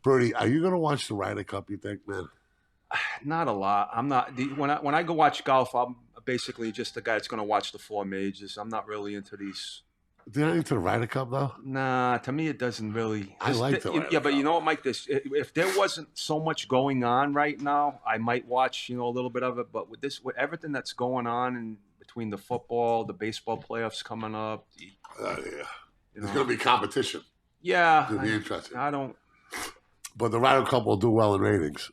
Birdie, are you going to watch the Ryder Cup, you think, man? Not a lot. I'm not. When I go watch golf, I'm basically just the guy that's going to watch the 4 majors. I'm not really into these. They're not into the Ryder Cup, though? Nah, to me, it doesn't really. I like the Ryder Yeah, but Cup. you know what, Mike? If there wasn't so much going on right now, I might watch, a little bit of it. But with everything that's going on in between the football, the baseball playoffs coming up, Yeah. There's going to be competition. Yeah. It's going to be interesting. I don't. But the Ryder Cup will do well in ratings.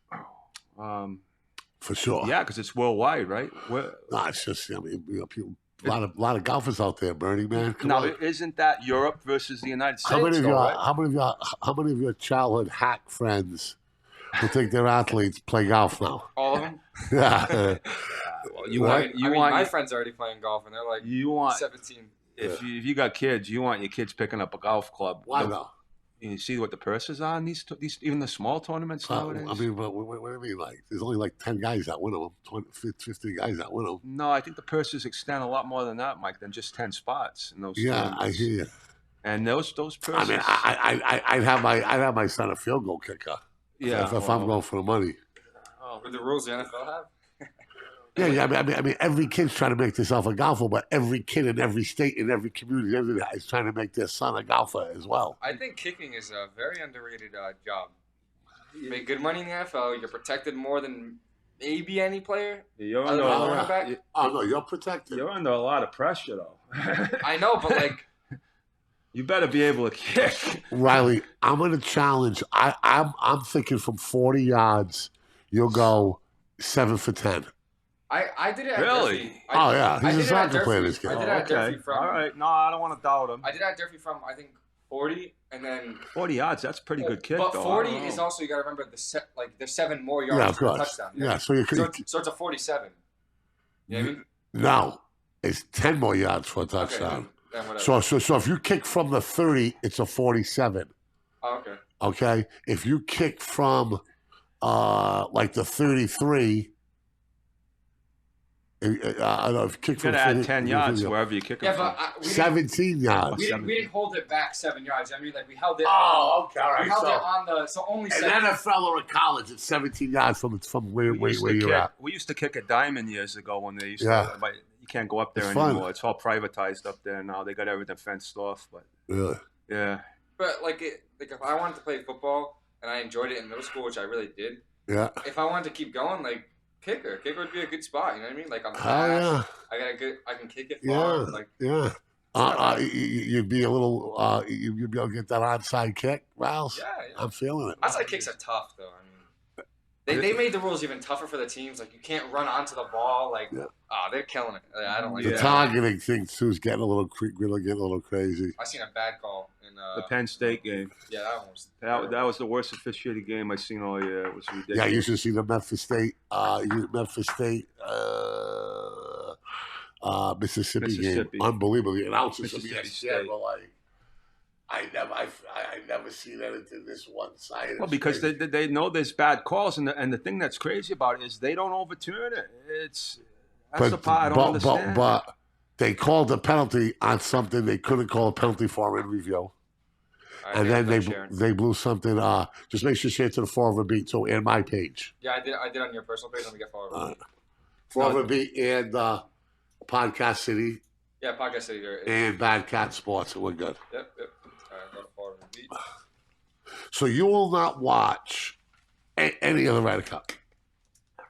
For sure. Yeah, because it's worldwide, right? No, it's just, people. A lot of golfers out there, Birdie, man. Come now, on. isn't that Europe versus the United States? How many of your childhood hack friends who think they're athletes play golf now? All of them. Yeah. My friends are already playing golf, and they're like 17. If you got kids, you want your kids picking up a golf club. Why not? You see what the purses are in these even the small tournaments nowadays? I mean, what do you mean? Like, there's only like 10 guys that win them, 20, 50 guys that win them. No, I think the purses extend a lot more than that, Mike, than just 10 spots in those tournaments. I hear you. And those purses. I mean, I'd have my son a field goal kicker. Yeah. If I'm going for the money. With the rules the NFL have? Yeah. I mean, every kid's trying to make themselves a golfer, but every kid in every state, in every community, everything is trying to make their son a golfer as well. I think kicking is a very underrated job. You make good money in the NFL. You're protected more than maybe any player. You're protected. You're under a lot of pressure, though. I know, but like, you better be able to kick. Riley, I'm going to challenge. I'm thinking from 40 yards, you'll go 7 for 10. I did it at really? Durfee. He's a soccer player, this guy. I did it at Durfee from. All right. No, I don't want to doubt him. I did it at Durfee from, I think, 40, and then 40 yards. That's a pretty good kick. But though. 40 is also, you got to remember there's 7 more yards for a touchdown. Yeah, so you could. So it's a 47. You know what I mean? No, it's 10 more yards for a touchdown. Okay, so if you kick from the 30, it's a 47. Oh, okay. Okay, if you kick from like the 33. I don't know if you kick from 30, add 10 yards wherever you kick it from. 17 yards. We didn't hold it back 7 yards. I mean, like we held it. Oh, okay, all right. We held it on the only. In NFL or in college, it's 17 yards from where you're at. We used to kick a diamond years ago when they used to. But you can't go up there anymore. It's all privatized up there now. They got everything fenced off. But really, yeah. But like if I wanted to play football and I enjoyed it in middle school, which I really did. Yeah. If I wanted to keep going, like. Kicker would be a good spot. You know what I mean? Like I'm fast. I can kick it far. You'd be a little. You'd be able to get that onside kick, Rouse. Yeah. I'm feeling it. Onside kicks are tough, though. I mean, they made the rules even tougher for the teams. Like you can't run onto the ball. Like, they're killing it. I don't like the targeting thing too is getting a little crazy. I seen a bad call in the Penn State game. Yeah, that was the worst officiated game I've seen all year. It was ridiculous. Yeah, you should see the Memphis State, Mississippi game. Unbelievable. The announcers of ESPN were like, I never seen anything this one-sided. Well, because they know there's bad calls, and the thing that's crazy about it is they don't overturn it. That's the part I don't understand. But they called a penalty on something they couldn't call a penalty for in review. And then they blew something. Just make sure you share it to the 4 Beat too, and my page. Yeah, I did on your personal page. Let me get followed. 4 Beat and Podcast City. Yeah, Podcast City. And BadCatz Sports. We're good. Yep. All right, Beat. So you will not watch any of the Ryder Cup?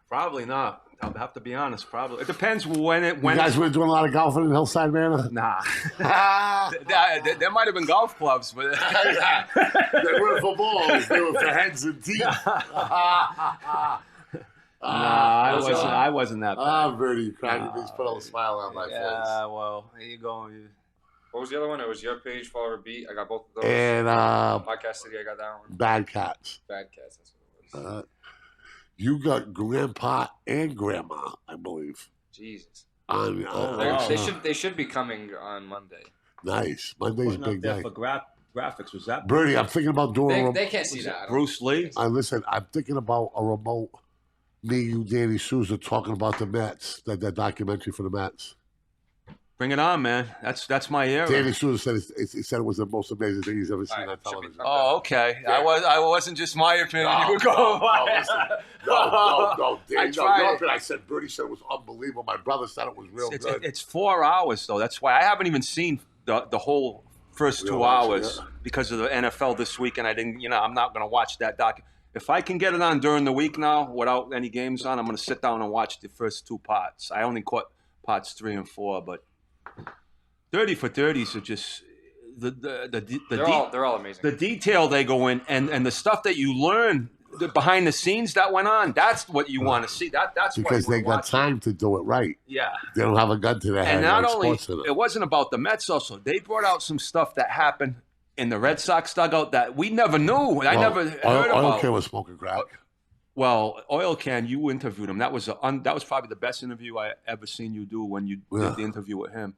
Probably not. I'll have to be honest. Probably it depends when. You guys were doing a lot of golfing in Hillside Manor? Nah. there might have been golf clubs, but they were for balls. They were for heads and teeth. I wasn't that bad. Birdie, you cracked me. Just put a little smile on my face. Yeah, well, there you go. What was the other one? It was your page, follow Beat. I got both of those. And Podcast City, I got that one. BadCatz. BadCatz, that's what it was. You got Grandpa and Grandma, I believe. Jesus. They should be coming on Monday. Nice. Monday's a big day. For graphics, was that Birdie? I'm thinking about doing. They can't see that. Bruce Lee. Listen, I'm thinking about a remote. Me, you, Danny Souza talking about the Mets. That documentary for the Mets. Bring it on, man. That's my era. Danny Schuster said it was the most amazing thing he's ever seen on television. Oh, okay. Yeah. I wasn't just my opinion. No, you were going no. I said Birdie said it was unbelievable. My brother said it was real good. It's 4 hours though. That's why I haven't even seen the whole first 2 hours because of the NFL this week, and I didn't. I'm not going to watch that doc. If I can get it on during the week now without any games on, I'm going to sit down and watch the first 2 parts. I only caught parts 3 and 4, but 30 for 30s are just they're all amazing. The detail they go in and the stuff that you learn behind the scenes that went on. That's what you want to see. That's because they got time to do it right. Yeah, they don't have a gun to their head. And not only it wasn't about the Mets. Also, they brought out some stuff that happened in the Red Sox dugout that we never knew. I never heard about. Oil Can was smoking crack. Well, Oil Can, you interviewed him. That was probably the best interview I ever seen you do when you did the interview with him.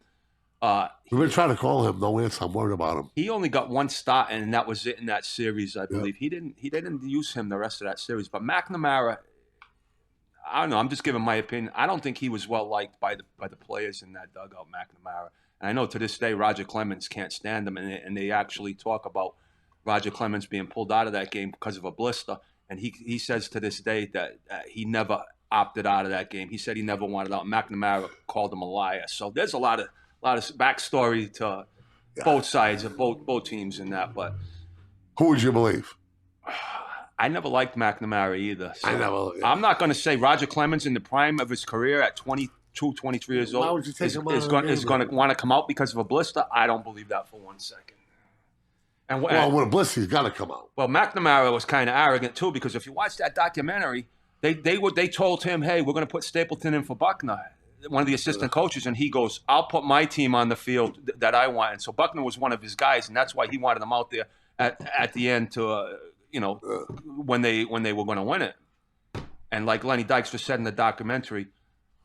We've been trying to call him. No answer. I'm worried about him. He only got 1 start, and that was it in that series, I believe. He didn't use him the rest of that series. But McNamara, I don't know. I'm just giving my opinion. I don't think he was well liked by the players in that dugout, McNamara. And I know to this day Roger Clemens can't stand him, and they actually talk about Roger Clemens being pulled out of that game because of a blister. And he says to this day that he never opted out of that game. He said he never wanted out. McNamara called him a liar. So there's a lot of backstory to both sides of both teams in that. But who would you believe? I never liked McNamara either. So I never. I'm not going to say Roger Clemens in the prime of his career at 22, 23 years old Why would you take him is going to want to come out because of a blister. I don't believe that for 1 second. And with a blister, he's got to come out. Well, McNamara was kind of arrogant too, because if you watch that documentary, they told him, "Hey, we're going to put Stapleton in for Buckner," one of the assistant coaches, and he goes, "I'll put my team on the field that I want." And so Buckner was one of his guys, and that's why he wanted him out there at the end to when they were going to win it. And like Lenny Dykstra said in the documentary,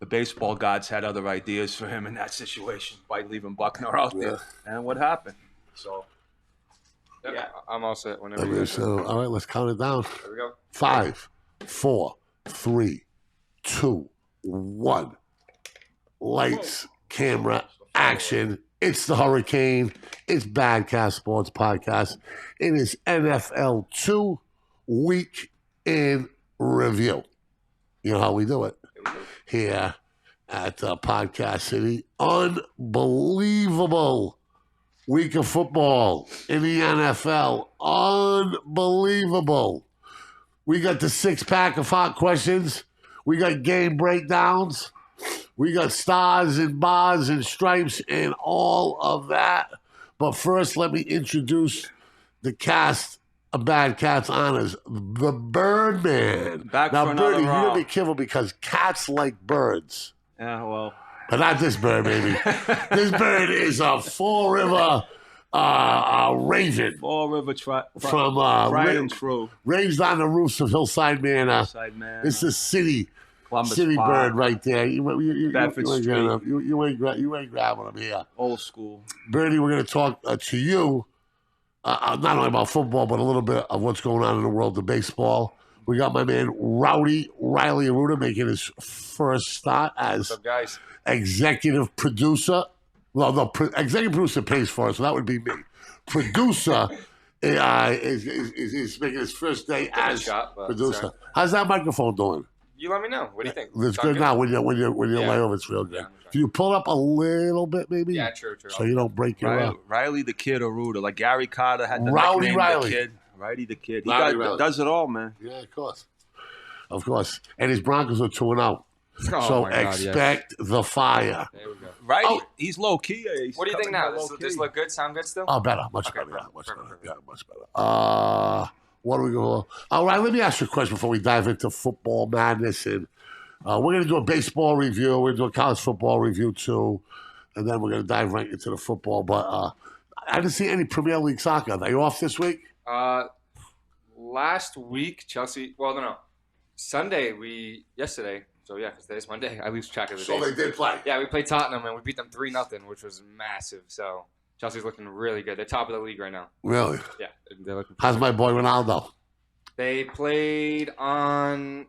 the baseball gods had other ideas for him in that situation by leaving Buckner out there. And what happened? So. Yeah, I'm all set whenever you're so, all right, let's count it down. Here we go. 5, 4, 3, 2, 1. Lights, camera, action. It's the Hurricane. It's BadCatz Sports Podcast. It is NFL 2 Week in Review. You know how we do it here at Podcast City. Unbelievable week of football in the NFL. Unbelievable. We got the 6-pack of hot questions. We got game breakdowns. We got stars and bars and stripes and all of that. But first, let me introduce the cast of BadCatz Honors. The Birdman. Back now, for Birdie, another round. you gotta be careful because cats like birds. Yeah, well. But not this bird, baby. This bird is a Fall River raven. Fall River from tried and true. Raised on the roofs of Hillside Manor. Hillside Manor. It's a city Columbus bird right there. You ain't Bedford grabbing them here. Old school. Birdie, we're going to talk to you not only about football, but a little bit of what's going on in the world of baseball. We got my man Rowdy Riley Arruda making his first start as What's up, guys? Executive producer. Well, the executive producer pays for it, so that would be me. Producer is making his first day as producer. Sorry. How's that microphone doing? You let me know. What do you think? It's good now. When you're lay over, it's real good. Yeah, Can you pull up a little bit, maybe? Yeah, true. So you don't break your Riley the Kid Arruda. Like Gary Carter had the Rowdy nickname Riley. The Kid. Riley the Kid. He Riley. does it all, man. Yeah, of course. And his Broncos are 2-0. Oh, So my God, expect the fire. There we go. Riley, he's low key. What do you think now? Does this look good? Sound good still? Oh, better. Much better. Yeah, much better. Yeah, much better. What are we going to... All right, let me ask you a question before we dive into football madness. And we're going to do a baseball review. We're going to do a college football review, too. And then we're going to dive right into the football. But I didn't see any Premier League soccer. Are they off this week? Last week, Chelsea... Well, no. Yesterday... So, yeah, because today's Monday. I lose track of the days. So they did play. Yeah, we played Tottenham, and we beat them 3-0, which was massive. So, Chelsea's looking really good. They're top of the league right now. Really? Yeah. They're looking How's my boy Ronaldo? They played on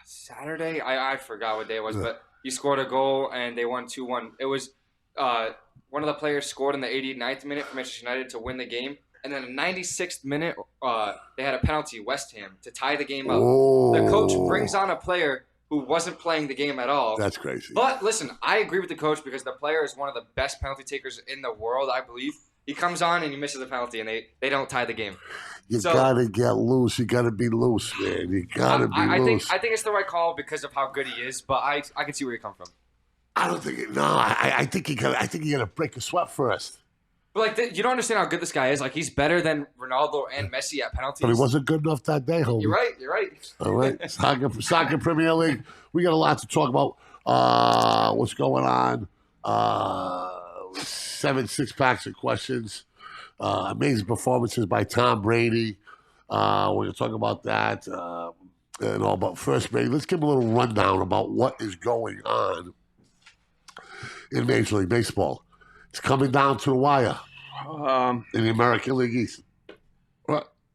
Saturday. I forgot what day it was, but he scored a goal, and they won 2-1. It was one of the players scored in the 89th minute for Manchester United to win the game. And then in the 96th minute, they had a penalty, West Ham, to tie the game up. Oh. The coach brings on a player who wasn't playing the game at all. That's crazy. But listen, I agree with the coach because the player is one of the best penalty takers in the world, I believe. He comes on and he misses a penalty, and they don't tie the game. You gotta get loose. You gotta be loose, man. You gotta be loose. I think it's the right call because of how good he is, but I can see where you come from. I don't think it. No, I think you gotta break a sweat first. But like, you don't understand how good this guy is. Like, he's better than Ronaldo and Messi at penalties. But he wasn't good enough that day, homie. You're right. All right, soccer Premier League. We got a lot to talk about. What's going on? 7 6-packs of questions. Amazing performances by Tom Brady. We're going to talk about that and all. But first, Brady, let's give a little rundown about what is going on in Major League Baseball. It's coming down to the wire in the American League East.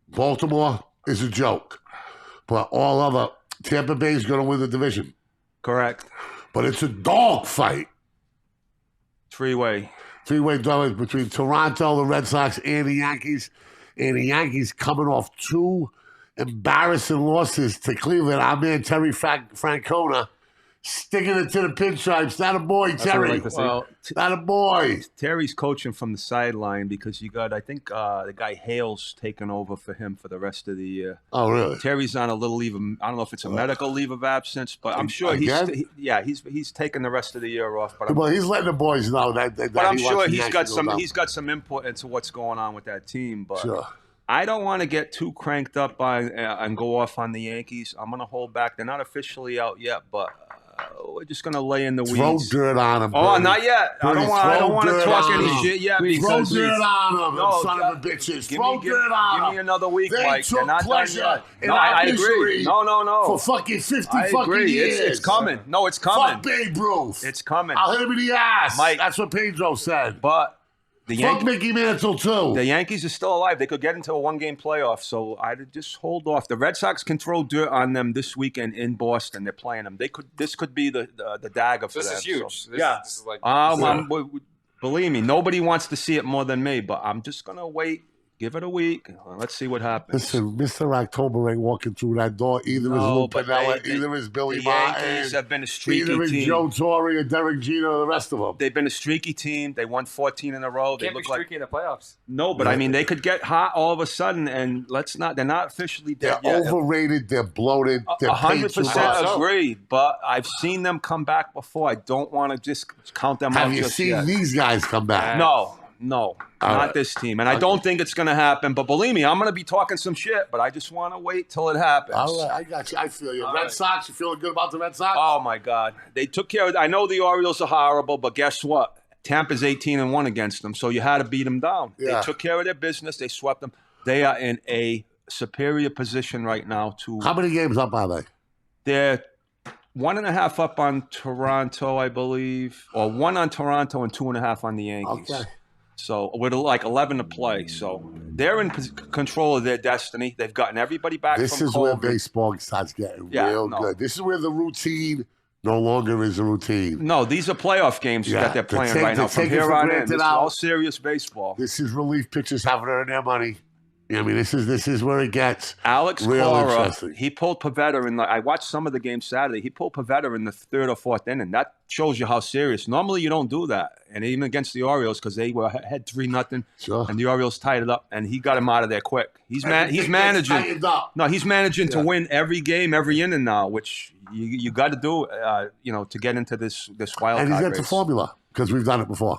Baltimore is a joke, but all other Tampa Bay is going to win the division. Correct. But it's a dog fight. Three-way dog between Toronto, the Red Sox, and the Yankees. And the Yankees coming off 2 embarrassing losses to Cleveland. Our man Terry Francona sticking it to the pinstripes. Not a boy, Terry. Not a boy. Terry's coaching from the sideline because you got, I think, the guy Hale's taking over for him for the rest of the year. Oh, really? Terry's on a little leave of, I don't know if it's a medical leave of absence, but I'm sure he's taking the rest of the year off. But he's letting the boys know that but I'm sure he's got some input into what's going on with that team. But sure. I don't want to get too cranked up and go off on the Yankees. I'm going to hold back. They're not officially out yet, but we're just going to lay in the weeds. Throw dirt on him. Oh, not yet. I don't want to talk any shit yet. Throw dirt on him, son of a bitches. Throw dirt on him. Give me another week, they Mike. took pleasure in I agree. No. For fucking 50 I fucking agree. years. It's coming. No, it's coming. Fuck Babe Ruth. It's coming. I'll hit him in the ass. Mike. That's what Pedro said. But fuck Mickey Mantle, too. The Yankees are still alive. They could get into a one-game playoff, so I'd just hold off. The Red Sox can throw dirt on them this weekend in Boston. They're playing them. This could be the dagger for them. This is huge. So, This is like, believe me, nobody wants to see it more than me, but I'm just going to wait. Give it a week. Let's see what happens. Listen, Mr. October ain't walking through that door. Either is Lou Piniella, either is Billy Martin. The Yankees have been a streaky team. Either is Joe Torre or Derek Jeter or the rest of them. They've been a streaky team. They won 14 in a row. They look streaky in the playoffs. No, but I mean, they could get hot all of a sudden, and they're not officially dead yet. They're overrated. They're bloated. They're 100% agree, but I've seen them come back before. I don't want to just count them out. Have you seen these guys come back? No, not this team. And I don't think it's going to happen. But believe me, I'm going to be talking some shit, but I just want to wait till it happens. All right, I got you. I feel you. Red Sox, you feeling good about the Red Sox? Oh, my God. They took care of it. I know the Orioles are horrible, but guess what? Tampa's 18-1 against them, so you had to beat them down. Yeah. They took care of their business. They swept them. They are in a superior position right now. How many games up are they? They're 1.5 up on Toronto, I believe, or 1 on Toronto and 2.5 on the Yankees. Okay. So with like 11 to play. So they're in control of their destiny. They've gotten everybody back from COVID. This is where baseball starts getting real good. This is where the routine no longer is a routine. No, these are playoff games that they're playing right now. From here on in, this is all serious baseball. This is relief pitchers having to earn their money. I mean, this is where it gets Alex real Cora, interesting. He pulled Pavetta in I watched some of the games Saturday. He pulled Pavetta in the 3rd or 4th inning. That shows you how serious. Normally, you don't do that. And even against the Orioles, because they were ahead 3-0, and the Orioles tied it up, and he got him out of there quick. He's managing. No, he's managing to win every game, every inning now, which you got to do, to get into this wild card race. And he's got the formula because we've done it before.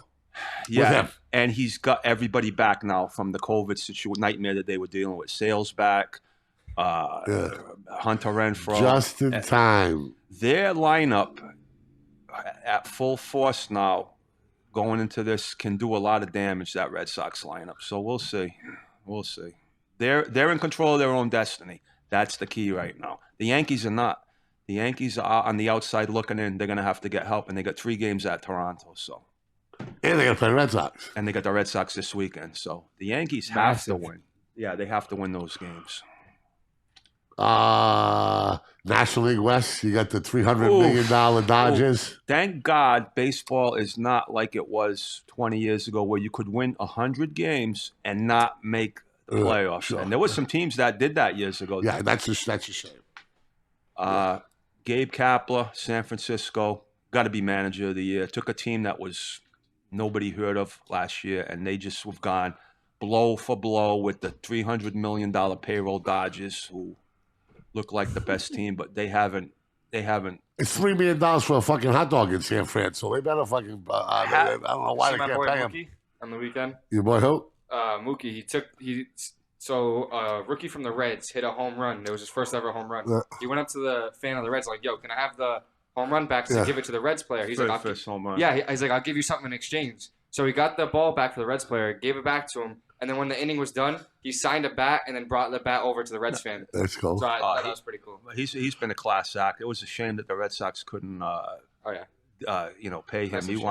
Yeah, and he's got everybody back now from the COVID nightmare that they were dealing with. Sales back, Hunter Renfroe. Just in time. Their lineup at full force now going into this can do a lot of damage, that Red Sox lineup. So we'll see. We'll see. They're in control of their own destiny. That's the key right now. The Yankees are not. The Yankees are on the outside looking in. They're going to have to get help, and they got 3 games at Toronto, so. And they got to play the Red Sox. And they got the Red Sox this weekend. So the Yankees have to win. Yeah, they have to win those games. National League West, you got the $300 million Dodgers. Thank God baseball is not like it was 20 years ago where you could win 100 games and not make the playoffs. Sure. And there was some teams that did that years ago. Yeah, that's a shame. Gabe Kapler, San Francisco, got to be manager of the year. Took a team that was nobody heard of last year, and they just have gone blow for blow with the $300 million payroll Dodgers, who look like the best team, but they haven't. It's $3 million for a fucking hot dog in San Fran, so they better fucking. I don't know why See they my can't boy pay him. Mookie on the weekend. Your boy who? Mookie, rookie from the Reds hit a home run. It was his first ever home run. He went up to the fan of the Reds like, "Yo, can I have the home run back to give it to the Reds player?" He's like, first home run. "Yeah." He's like, "I'll give you something in exchange." So he got the ball back for the Reds player, gave it back to him, and then when the inning was done, he signed a bat and then brought the bat over to the Reds fan. That's cool. So I thought that was pretty cool. He's been a class act. It was a shame that the Red Sox couldn't. Pay him.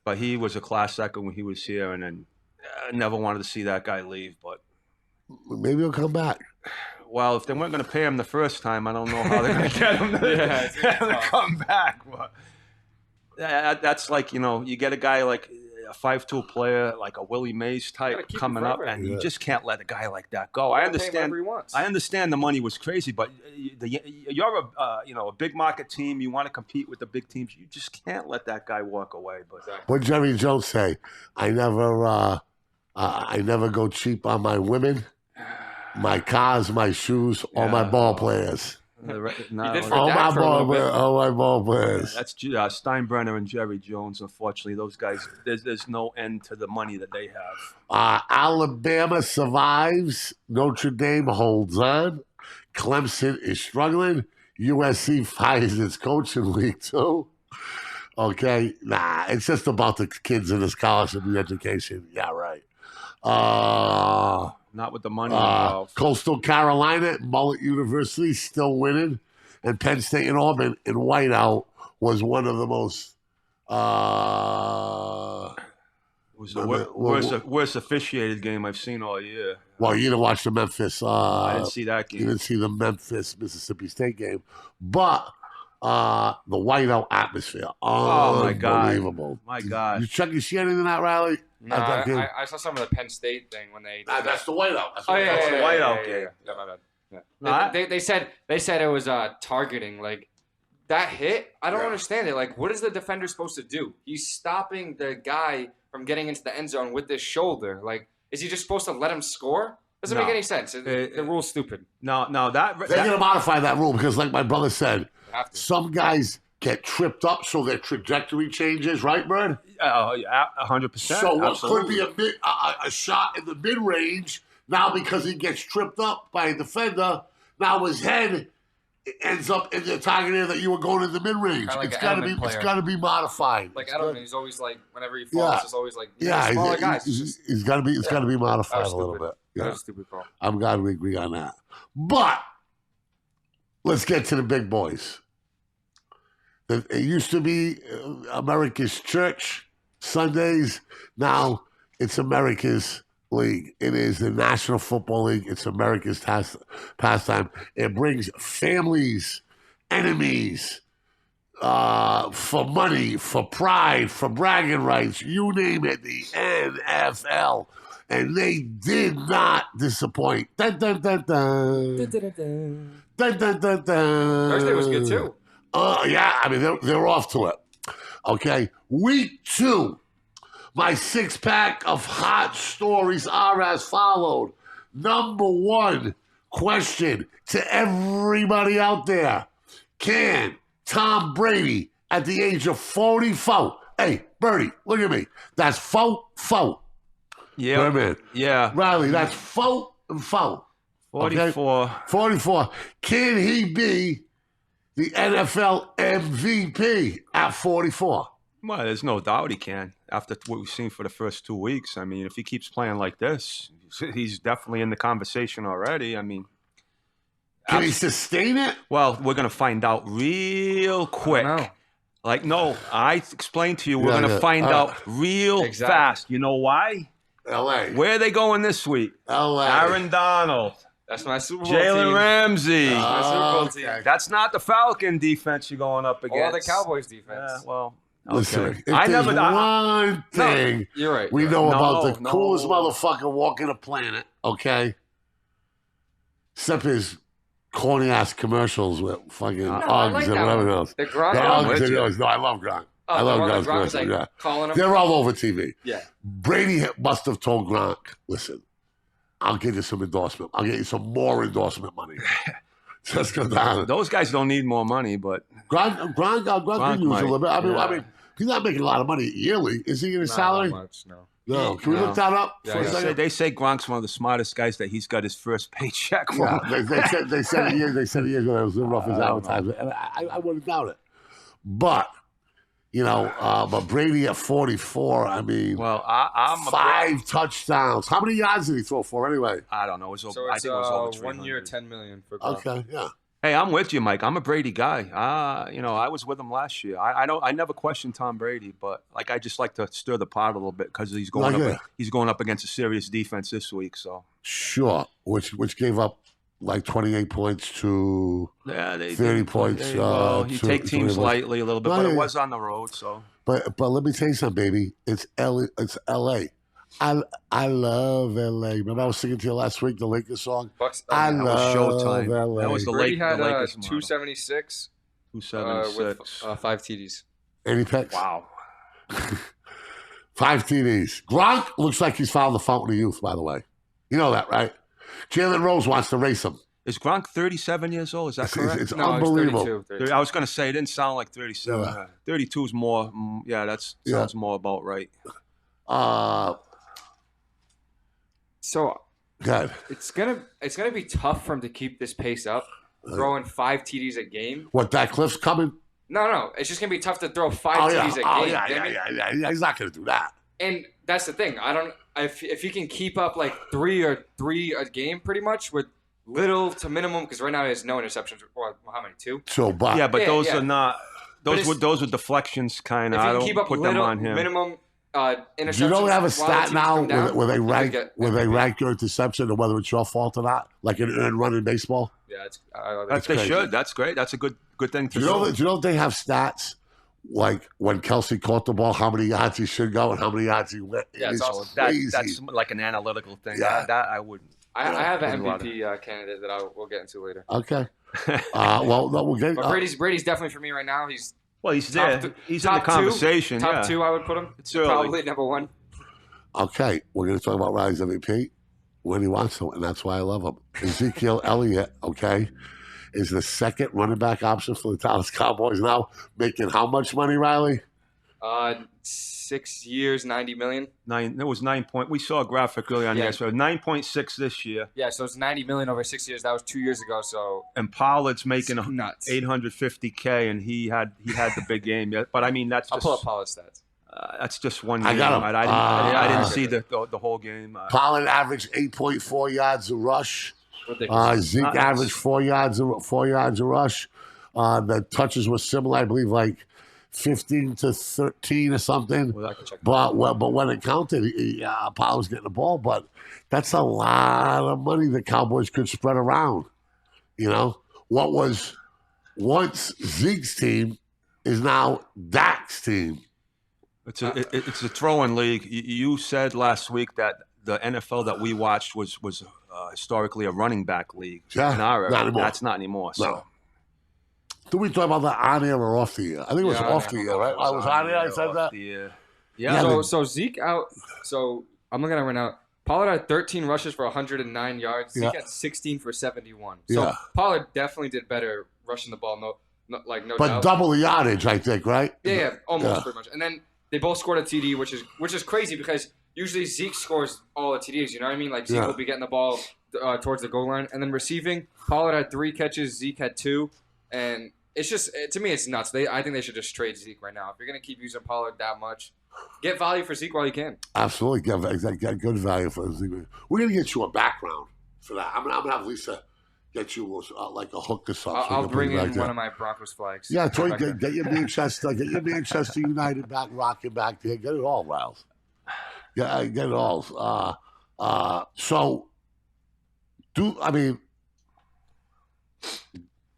But he was a class act when he was here, and then I never wanted to see that guy leave. But maybe he'll come back. Well, if they weren't going to pay him the first time, I don't know how they're going to get him to come back. But that's like, you get a guy like a 5'2" player, like a Willie Mays type coming up, and you just can't let a guy like that go. I understand the money was crazy, but you're a big market team. You want to compete with the big teams. You just can't let that guy walk away. But what Jerry Jones say? I never go cheap on my women, my cars, my shoes, or my ball players. My ball players. That's Steinbrenner and Jerry Jones. Unfortunately, those guys. There's no end to the money that they have. Alabama survives. Notre Dame holds on. Clemson is struggling. USC fires its coach in week 2. Okay, it's just about the kids in this scholarship and education. Yeah, right. Not with the money involved. Coastal Carolina, Mullet University, still winning. And Penn State and Auburn in whiteout was one of the most... was the worst officiated game I've seen all year. Well, you didn't watch the Memphis... I didn't see that game. You didn't see the Memphis-Mississippi State game. But the whiteout atmosphere. Oh, my God. Unbelievable. My God. You see anything in that rally? No, I saw some of the Penn State thing when they. That's the whiteout. That's the whiteout game. They said it was targeting. Like that hit. I don't understand it. Like, what is the defender supposed to do? He's stopping the guy from getting into the end zone with his shoulder. Like, is he just supposed to let him score? Doesn't make any sense. The rule's stupid. No, they're gonna modify that rule because, like my brother said, some guys get tripped up, so their trajectory changes, right, Bird? 100%. So what could be a shot in the mid-range, now because he gets tripped up by a defender, now his head ends up in the target area that you were going in the mid-range. Like it's got to be modified. Like Edelman, he's always like, whenever he falls, it's always like, smaller guys. It's got to be modified a little bit. Yeah. That was a stupid call. I'm glad we agree on that. But let's get to the big boys. It used to be America's church Sundays. Now it's America's league. It is the National Football League. It's America's pastime. It brings families, enemies, for money, for pride, for bragging rights, you name it, the NFL. And they did not disappoint. Dun, dun, dun, dun. Dun, dun, dun, dun. Thursday was good too. Yeah, I mean, they're off to it. Okay, week 2. My 6-pack of hot stories are as followed. Number 1 question to everybody out there. Can Tom Brady, at the age of 44, hey, Birdie, look at me. That's 44. Yeah. Man. Yeah. Riley, that's 44. 44. Okay? 44. Can he be the NFL MVP at 44? Well, there's no doubt he can. After what we've seen for the first 2 weeks, I mean, if he keeps playing like this, he's definitely in the conversation already. I mean, can he sustain it? Well, we're going to find out real quick. I explained to you, we're going to find out real fast. You know why? L.A. Where are they going this week? L.A. Aaron Donald. That's my Super Bowl Jalen team. Ramsey. That's my Super Bowl team. Okay. That's not the Falcon defense you're going up against. Or the Cowboys defense. Yeah, well, Listen, okay. if I there's never. one thing You're right. we know about the No. coolest motherfucker walking the planet, okay? Except his corny ass commercials with fucking I Uggs like and that whatever one. else. The Gronk The one? Uggs and yours. No, I love Gronk. Oh, I love the one Gronk's that Gronk was commercials, yeah. calling him. They're all over TV. Yeah. Brady must have told Gronk, listen, I'll get you some endorsement. I'll get you some more endorsement money. Just go down. Those guys don't need more money, but Gronk can use might. a little bit. I Yeah. mean, he's not making a lot of money yearly. Is he in his Not salary? much, no. No. Can we No. look that up Yeah, for a yeah. second? they say Gronk's one of the smartest guys that he's got his first paycheck from. Yeah, they said a year ago that was living off his advertisement, and I wouldn't doubt it. But but Brady at 44, I mean, Well, I'm a 5 touchdowns. How many yards did he throw for anyway? I don't know. It was over, So I it's think it was over 1 year, 300. $10 million for Gronk. Okay, yeah. Hey, I'm with you, Mike. I'm a Brady guy. I was with him last year. I never questioned Tom Brady, but I just like to stir the pot a little bit because he's going Yeah. up against a serious defense this week. So Sure, which gave up like 28 points to yeah, 30 points. Well, you to- take to teams win. lightly a little bit, No, but yeah. it was on the road. So But let me tell you something, baby. It's L.A. I love L.A. Remember I was singing to you last week the Lakers song. Bucks. I that was love Showtime. L.A. That was the Brady had Lakers model. 276 with 276. 5 TDs. Any picks? Wow. 5 TDs. Gronk looks like he's found the fountain of youth, by the way. You know that, right? Jalen Rose wants to race him. Is Gronk 37 years old? Is that correct? It's No, unbelievable. He's 32. I was going to say it didn't sound like 37. Yeah. 32 is more. That sounds more about right. So Good. it's gonna be tough for him to keep this pace up, throwing 5 TDs a game. What, that Cliff's coming? No, it's just gonna be tough to throw 5 Oh, TDs yeah. a game. Oh, You know what I yeah. mean? He's not going to do that. And that's the thing. If he can keep up like three a game, pretty much with little to minimum, because right now he has no interceptions. Or how many? 2. So, but Yeah, but those yeah. are not. But Those were deflections, kind If of. he I can don't keep up put them little on him. minimum interceptions, do you know we have a while the stat teams now come down, where they he could rank get where they MVP. rank your interception and whether it's your fault or not, like an earned run in baseball? Yeah, it's They crazy. should. That's great. That's a good thing to Do you know they have stats like when Kelsey caught the ball, how many yards he should go and how many yards he went? Yeah, it's awesome. crazy. That's like an analytical thing. Yeah. That I wouldn't. I have an There's a lot of- MVP candidate that we'll get into later. Okay. Well, no, we'll get. But Brady's definitely for me right now. He's Well, he's Top there. th- He's in the top two. conversation. top yeah. 2. I would put him. It's early. Probably number 1. Okay, we're going to talk about Rowdy's MVP when he wants to, and that's why I love him. Ezekiel Elliott, okay, is the second running back option for the Dallas Cowboys now, making how much money, Riley? 6 years, $90 million. There was 9 point. We saw a graphic earlier on Yeah. here. So 9.6 this year, Yeah, so it's $90 million over 6 years. That was 2 years ago. So and Pollard's making it's nuts. 850K, and he had the big game. Yeah, but I mean that's I'll just pull up Pollard's stats. that's just one I game. got him. I didn't Yeah. see the whole game. Pollard averaged 8.4 yards a rush. Ridiculous. Zeke Nice. averaged 4 yards a rush. The touches were similar, I believe, like 15 to 13 or something. Well, I can check. But when it counted, Pollard was getting the ball. But that's a lot of money the Cowboys could spread around. You know, what was once Zeke's team is now Dak's team. It's a throwing league. You said last week that the NFL that we watched was historically a running back league. Yeah, in our era. not anymore. That's not anymore. So. No. Did we talk about that on air or off the air? I think it was Yeah, off on the air. air, right? I was on air. I said that. Yeah. Yeah, So Zeke out. So I'm looking at it right now. Pollard had 13 rushes for 109 yards. Zeke Yeah. had 16 for 71. So Yeah. Pollard definitely did better rushing the ball. No But doubt. double the yardage, I think, right? Yeah, almost Yeah. pretty much. And then they both scored a TD, which is crazy because usually Zeke scores all the TDs. You know what I mean? Like Zeke Yeah. will be getting the ball towards the goal line, and then receiving, Pollard had 3 catches, Zeke had 2, and it's just to me it's nuts. I think they should just trade Zeke right now. If you're gonna keep using Pollard that much, get value for Zeke while you can. Absolutely. Get good value for Zeke. We're going to get you a background for that. I'm going to have Lisa get you like a hook or something. I'll bring in one of my Broncos flags. Yeah, Troy, Back there. get your Manchester United back, rocking back there. Get it all, Riles. Yeah, get it all. So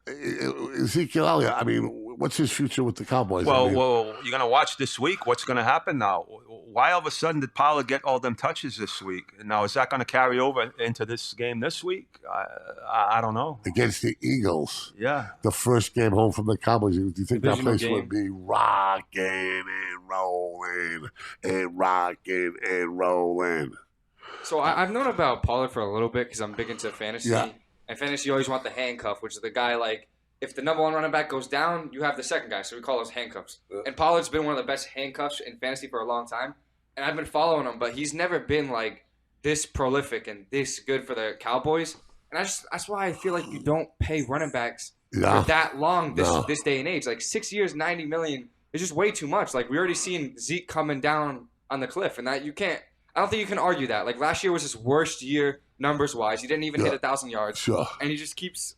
Ezekiel Elliott, I mean, what's his future with the Cowboys? Well, I mean, you're going to watch this week. What's going to happen now? Why all of a sudden did Pollard get all them touches this week? Now, is that going to carry over into this game this week? I don't know. Against the Eagles. Yeah. The first game home from the Cowboys. Do you think that Divisional place game. would be rocking and rolling and rocking and rolling? So I've known about Pollard for a little bit because I'm big into fantasy. Yeah. And fantasy, you always want the handcuff, which is the guy like, if the number one running back goes down, you have the second guy. So we call those handcuffs. Yeah. And Pollard's been one of the best handcuffs in fantasy for a long time. And I've been following him, but he's never been like this prolific and this good for the Cowboys. And that's why I feel like you don't pay running backs for that long this day and age. Like 6 years, $90 million is just way too much. Like we already seen Zeke coming down on the cliff, and that you can't. I don't think you can argue that. Like last year was his worst year numbers wise. He didn't even hit 1,000 yards. Sure. And he just keeps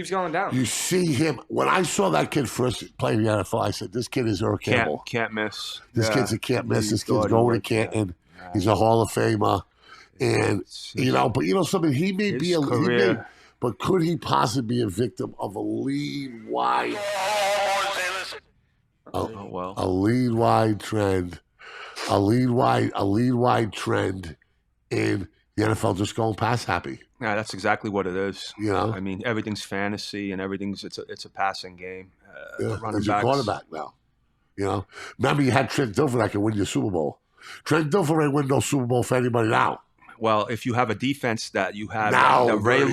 going down. You see him. When I saw that kid first play in the NFL, I said, this kid is Earl Campbell. Can't miss. This kid's a can't miss. This kid's going to Canton. Yeah. He's a Hall of Famer. And, something, he may be but could he possibly be a victim of a lead wide a lead wide trend? A lead wide trend in the NFL just going pass happy. Yeah, that's exactly what it is. You know? I mean, everything's fantasy and it's a passing game. He's a quarterback now. You know? Remember you had Trent Dilfer that could win your Super Bowl. Trent Dilfer ain't win no Super Bowl for anybody now. Well, if you have a defense that you have, that Ray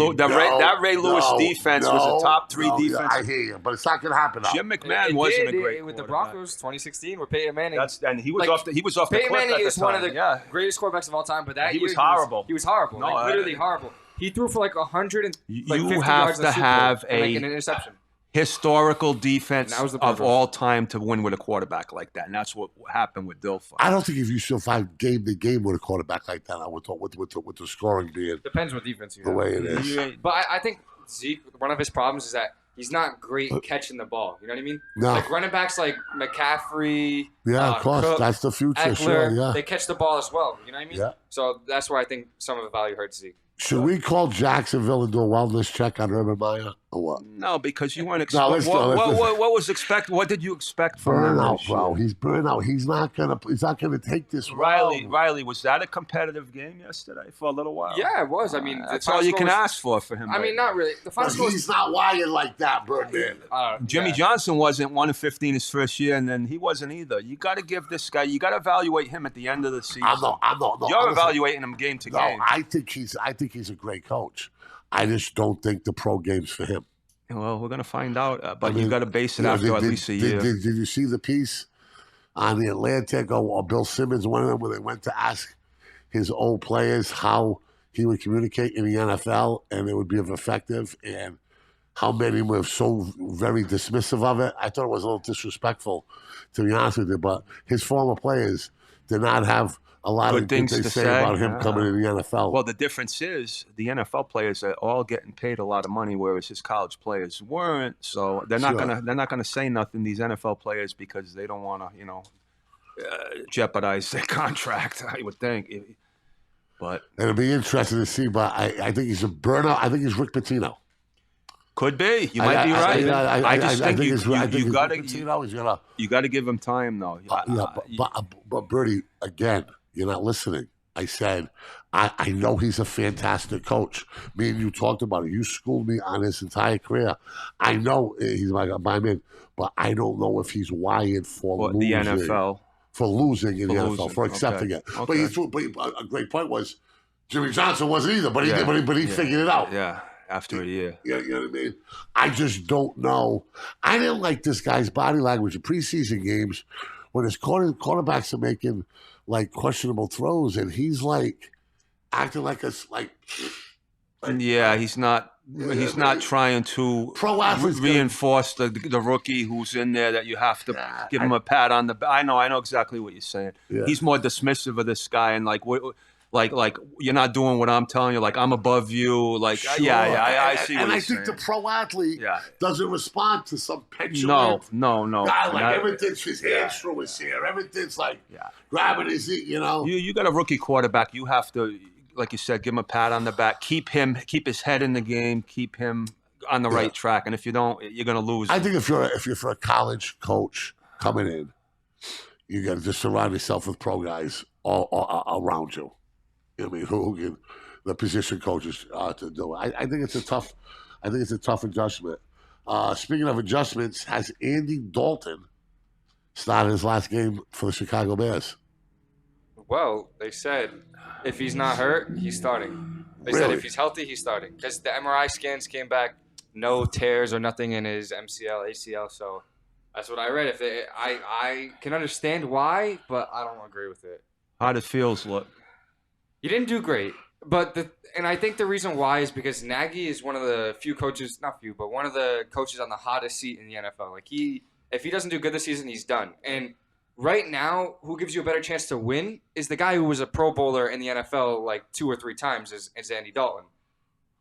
Lewis defense was a top 3 defense. I hear you, but it's not going to happen now. Jim McMahon wasn't a great with the quarterback. Broncos 2016 with Peyton Manning. And he was off the cliff Peyton Manning at the is one of time. the greatest quarterbacks of all time, but that he year was horrible. He was horrible. No, literally horrible. He threw for like 150 You yards have in the to Super Bowl have and an interception. Historical defense That was the of Broncos. all time to win with a quarterback like that, and that's what happened with Dilfer. I don't think if you survive game to game with a quarterback like that, with the scoring being Depends what defense you the have. way it is. But I think Zeke, one of his problems is that he's not great catching the ball. You know what I mean? No. Like running backs like McCaffrey, Yeah, of course. Cook, That's the future. Eckler, Sure, yeah. they catch the ball as well. You know what I mean? Yeah. So that's where I think some of the value hurts Zeke. Should we call Jacksonville and do a wellness check on Urban Meyer or what? No, because you weren't No, expecting. What was expected? What did you expect from him? Burnout, this bro. year? He's burnout. He's not gonna take this. Riley, was that a competitive game yesterday for a little while? Yeah, it was. I mean, that's all you can ask for him. I mean, not really. The final score He's not wired like that, Birdman. Jimmy Johnson wasn't 1 of 15 his first year, and then he wasn't either. You got to give this guy. You got to evaluate him at the end of the season. I'm not. You're evaluating him game to game. I think he's a great coach. I just don't think the pro game's for him. Well, we're gonna find out, but you got to base it after at least a year. Did you see the piece on the Atlantic or Bill Simmons, one of them, where they went to ask his old players how he would communicate in the NFL and it would be effective, and how many were so very dismissive of it? I thought it was a little disrespectful, to be honest with you. But his former players did not have a lot Good of things things to to say say about him coming in the NFL. Well, the difference is the NFL players are all getting paid a lot of money, whereas his college players weren't. So they're not gonna say nothing. These NFL players, because they don't want to, jeopardize their contract. I would think. But it'll be interesting to see. But I think he's a burnout. I think he's Rick Pitino. Could be. You might be right. I just think you got to give him time, though. But Birdie, again, you're not listening. I said, I know he's a fantastic coach. Me and you talked about it. You schooled me on his entire career. I know he's my man, but I don't know if he's wired for the NFL. For losing in the NFL, for accepting it. Okay. But a great point was Jimmy Johnson wasn't either, but he figured it out. Yeah. After a year. You know what I mean? I just don't know. I didn't like this guy's body language in preseason games when his quarterbacks are making like questionable throws and he's like acting like yeah, he's not trying to reinforce the rookie who's in there that you have to give him a pat on the back. I know exactly what you're saying. Yeah. He's more dismissive of this guy and like you're not doing what I'm telling you. Like I'm above you. Like I see what you're saying. And I think the pro athlete doesn't respond to some petulant no guy. Like everything's his hands through his hair. Everything's like grabbing his, You got a rookie quarterback. You have to like you said, give him a pat on the back. Keep his head in the game. Keep him on the right track. And if you don't, you're going to lose. I think if you're for a college coach coming in, you got to just surround yourself with pro guys all around you. I mean, who can the position coaches to do it? I think it's a tough. I think it's a tough adjustment. Speaking of adjustments, has Andy Dalton started his last game for the Chicago Bears? Well, they said if he's not hurt, he's starting. They said if he's healthy, he's starting. Because the MRI scans came back, no tears or nothing in his MCL, ACL. So that's what I read. I can understand why, but I don't agree with it. How did Fields look? He didn't do great. And I think the reason why is because Nagy is one of the few coaches, not few, but one of the coaches on the hottest seat in the NFL. Like if he doesn't do good this season, he's done. And right now, who gives you a better chance to win is the guy who was a Pro Bowler in the NFL like 2 or 3 times is Andy Dalton.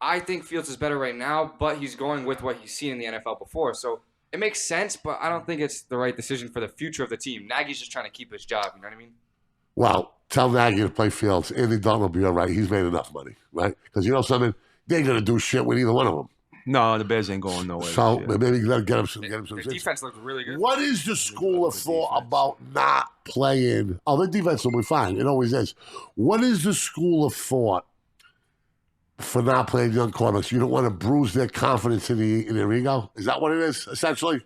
I think Fields is better right now, but he's going with what he's seen in the NFL before. So it makes sense, but I don't think it's the right decision for the future of the team. Nagy's just trying to keep his job. You know what I mean? Well, tell Nagy to play Fields. Andy Dalton will be all right. He's made enough money, right? Because you know something? They ain't going to do shit with either one of them. No, the Bears ain't going nowhere. So maybe you got to get him some. Their defense looked really good. What is the school of thought about not playing? Oh, the defense will be fine. It always is. What is the school of thought for not playing young quarterbacks? You don't want to bruise their confidence in their ego? Is that what it is, essentially?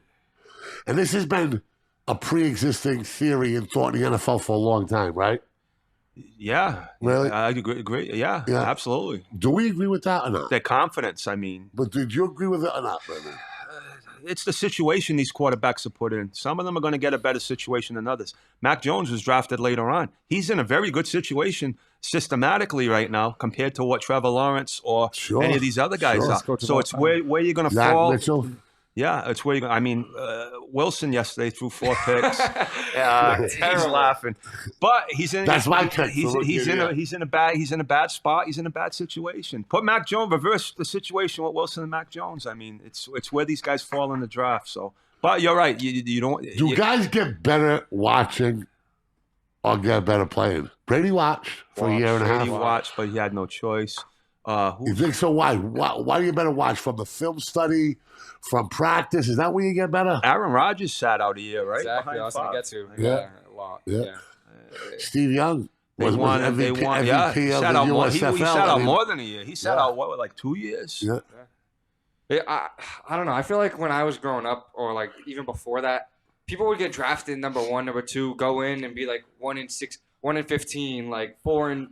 And this has been a pre-existing theory and thought in the NFL for a long time, right? Yeah. Really? I agree. Yeah, absolutely. Do we agree with that or not? Their confidence, I mean. But did you agree with it or not, Brady? It's the situation these quarterbacks are put in. Some of them are going to get a better situation than others. Mac Jones was drafted later on. He's in a very good situation systematically right now compared to what Trevor Lawrence or any of these other guys are. So it's where you're going to fall. Mitchell? Yeah, it's where you're going. I mean, Wilson yesterday threw 4 picks. He's laughing, but he's in. That's my pick. He's in a bad spot. He's in a bad situation. Put Mac Jones, reverse the situation with Wilson and Mac Jones. I mean, it's where these guys fall in the draft. So, but you're right. You don't. Do guys get better watching or get better playing? Brady watched for a year and a half. Brady watched, but he had no choice. You think so? Why do you better watch? From the film study, from practice? Is that where you get better? Aaron Rodgers sat out a year, right? Exactly. I was going to get to. Yeah. A lot. Yeah. Steve Young was MVP, MVP of the USFL. He sat out more than a year. He sat out, like 2 years? Yeah. I don't know. I feel like when I was growing up, or like even before that, people would get drafted number 1, number 2, go in and be like 1-6, 1-15, like 4-12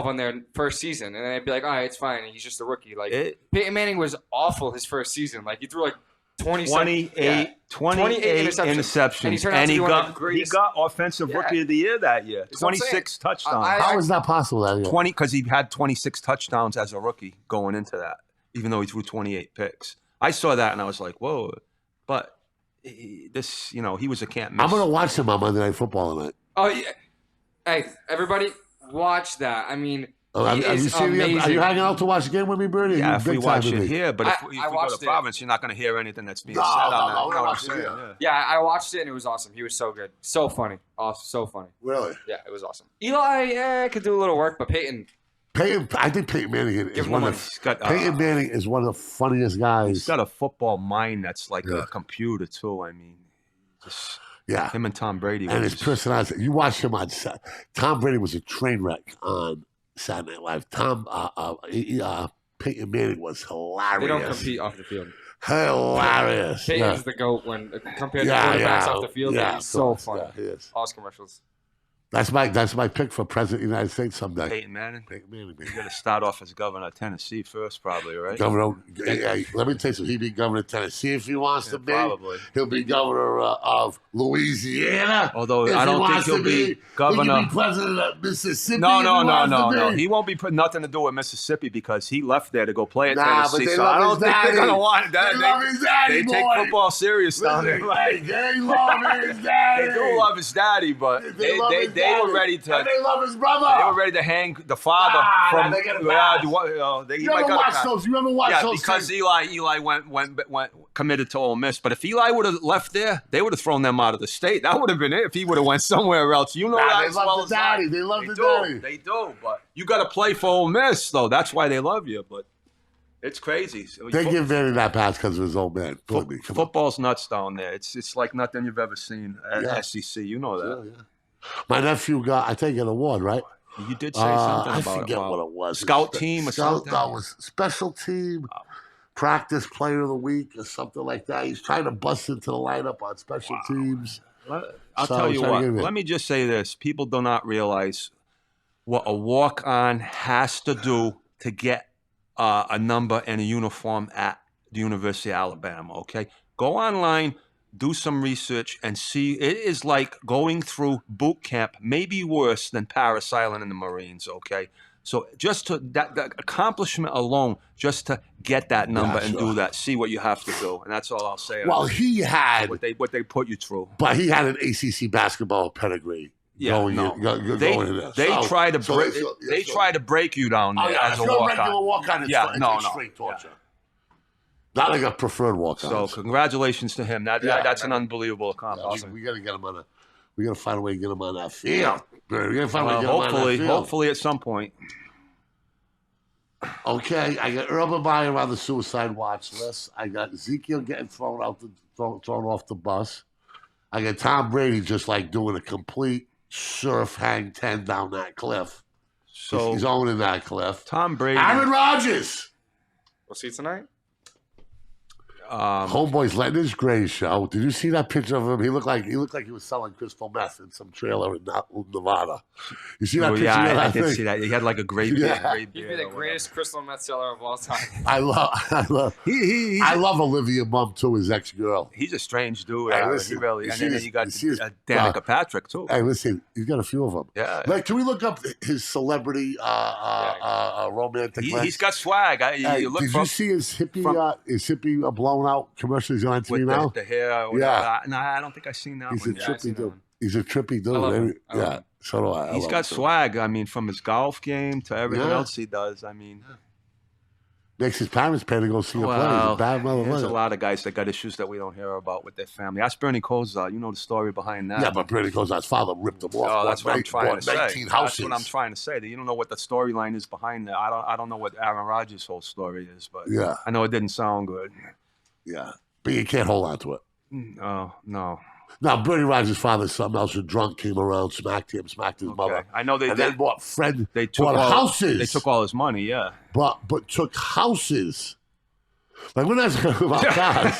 on their first season, and then they'd be like, all right, it's fine. He's just a rookie. Like Peyton Manning was awful his first season. Like he threw like 28 interceptions, and he got offensive rookie of the year that year. 26 touchdowns. How is that possible that year? 20 because he had 26 touchdowns as a rookie going into that, even though he threw 28 picks. I saw that and I was like, whoa! But this, he was a can't miss. I'm gonna watch him on Monday Night Football tonight. Oh yeah! Hey, everybody, watch that. I mean. Have you seen amazing. Are you hanging out to watch the game with me, Birdie? Yeah, if we watch it here, but if we go to it. Province, you're not going to hear anything that's being said on that. No, Yeah, I watched it and it was awesome. He was so good, so funny, awesome, so funny. Really? Yeah, it was awesome. Eli could do a little work, but Peyton, I think Peyton Manning is one of Peyton Manning is one of the funniest guys. He's got a football mind that's like a computer too. I mean, just him and Tom Brady, and his personality. You watch him on Tom Brady was a train wreck on Saturday Night Live. Peyton Manning was hilarious. They don't compete off the field. Hilarious. Peyton's the GOAT when compared to quarterbacks off the field. Yeah, he's so funny. He is. All his commercials. That's my pick for president of the United States someday. Peyton Manning. Peyton Manning. You're going to start off as governor of Tennessee first, probably, right? Governor. Let me tell you something. He'd be governor of Tennessee if he wants to be. Probably. He'll be governor of Louisiana. Although I don't think he'll be governor. He could be president of Mississippi. No. He won't be put nothing to do with Mississippi because he left there to go play at Tennessee. But so I don't think they're going to want that. They love his daddy, They take football serious down there. They love his daddy. They do love his daddy, but they were ready to. And they love his brother. They were ready to hang the father from. They get a pass. You ever watch those? You ever watch those? Because Eli went committed to Ole Miss. But if Eli would have left there, they would have thrown them out of the state. That would have been it if he would have went somewhere else. You know that they as love well the as daddy. I. They love the do. daddy. They do. But you got to play for Ole Miss, though. That's why they love you. But it's crazy. They give Vandy that pass because of his old man. Football's nuts down there. It's like nothing you've ever seen at SEC. You know that. Yeah. My nephew got, I think, an award, right? You did say something about it. I forget what it was. Scout team or something? No, it was special team, practice player of the week or something like that. He's trying to bust into the lineup on special teams. I'll tell you what. Let me just say this. People do not realize what a walk-on has to do to get a number and a uniform at the University of Alabama, okay? Go online, do some research, and see. It is like going through boot camp, maybe worse than parasailing in the Marines, okay? So just to that accomplishment alone, just to get that number and do that, see what you have to do, and that's all I'll say. Well, he had what they put you through, but he had an ACC basketball pedigree. Yeah, they try to break you down there as a walk-on. Regular walk-on, it's straight torture. Not like a preferred walk-on. So congratulations to him. That's an unbelievable accomplishment. We got to get him on we got to find a way to get him on that field. We got to find a way to get him on that field. Hopefully at some point. Okay, I got Urban Meyer on the suicide watch list. I got Ezekiel getting thrown off the bus. I got Tom Brady just like doing a complete surf hang 10 down that cliff. So he's owning that cliff. Tom Brady. Aaron Rodgers. We'll see tonight. Homeboy's letting his gray show. Did you see that picture of him? He looked like he was selling crystal meth in some trailer in Nevada. You see that picture? Yeah, I did see that. He had like a great beard. He'd be the greatest crystal meth seller of all time. I love Olivia Mum too, his ex-girl. He's a strange dude. Hey, listen, he really. And then you got Danica Patrick too. Hey, listen, he's got a few of them. Yeah. Like, can we look up his celebrity romantic? He's got swag. Did you see his hippie blown out commercial he's on TV now? The hair. Yeah. No, I don't think I've seen that He's one. a trippy dude. He's a trippy dude. So do I. He's got swag. I mean, from his golf game to everything else he does. I mean, makes his parents pay to go see him play. He's a bad motherfucker. There's a lot of guys that got issues that we don't hear about with their family. Ask Bernie Kosar. You know the story behind that. Yeah, but Bernie Kosar's father ripped him off. Oh, that's what I'm trying to say. 19 houses. That's what I'm trying to say. That you don't know what the storyline is behind that. I don't know what Aaron Rodgers' whole story is, but I know it didn't sound good. Yeah, but you can't hold on to it. Oh, no. Now, Bernie Rodgers' father, something else, a drunk came around, smacked his mother. I know they bought houses. They took all his money, yeah. But took houses. Like, we're not talking about cars.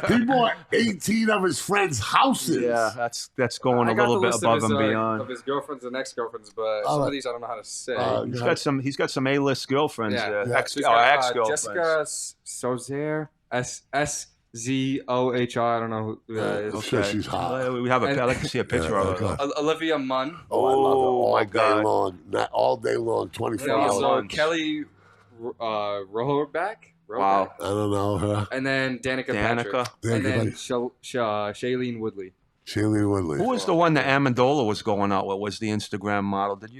He bought 18 of his friends' houses. Yeah, that's going a little bit above and beyond. Of his girlfriends and ex-girlfriends, but some of these I don't know how to say. He's got some A-list girlfriends there. Ex-girlfriends. Jessica Sozer, SZOHR. I don't know who that is. I'm sure she's hot. I'd like to see a picture of her. Olivia Munn. Oh, I love her all day long, 24 hours. So Kelly Rohrbeck. Wow. I don't know her. And then Danica Patrick. And then Shailene Woodley. Who was the one that Amendola was going out with? Was the Instagram model that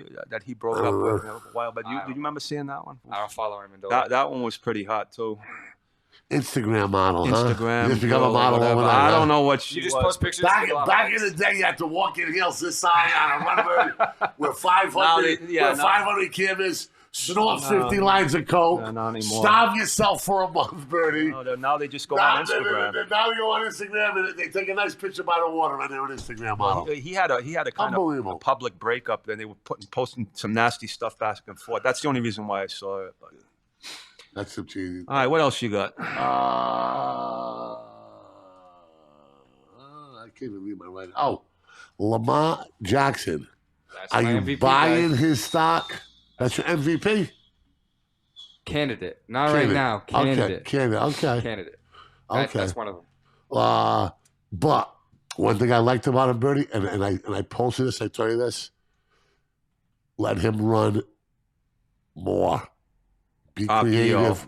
he broke up with a while? But did you remember seeing that one? I don't follow Amendola. That one was pretty hot too. Instagram model, Instagram. You just become a model overnight. I don't know what you just post pictures. Back in the day, you had to walk in heels this side on a runway with 500 cameras. Snort 50 lines of coke. No, not anymore. Starve yourself for a month, Birdie. No, now they just go on Instagram. Now they go on Instagram and they take a nice picture by the water and they're an Instagram model. He had a kind of a public breakup, and they were posting some nasty stuff back and forth. That's the only reason why I saw it. But. That's some cheesy. All right, what else you got? I can't even read my writing. Oh, Lamar Jackson. Are you MVP buying his stock? That's your MVP? Candidate. Not right now. Candidate. Okay. Candidate. That's one of them. But one thing I liked about him, Birdie, and I posted this, I tell you this, let him run more. Be creative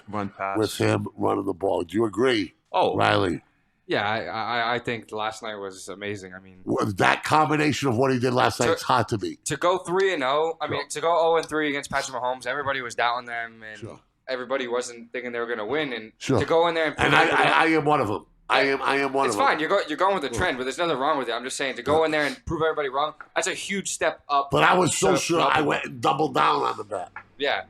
run pass. with him running the ball. Do you agree, Riley? Yeah, I think last night was amazing. I mean, that combination of what he did last night is hard to beat. To go 3-0, I mean, to go 0-3 against Patrick Mahomes, everybody was doubting them, and everybody wasn't thinking they were going to win, and Sure. to go in there and And I am one of them. I am one of it's them. fine. You're going with the trend, but there's nothing wrong with it. I'm just saying to go in there and prove everybody wrong. That's a huge step up. But I was so sure I went and doubled down on the bet. Yeah.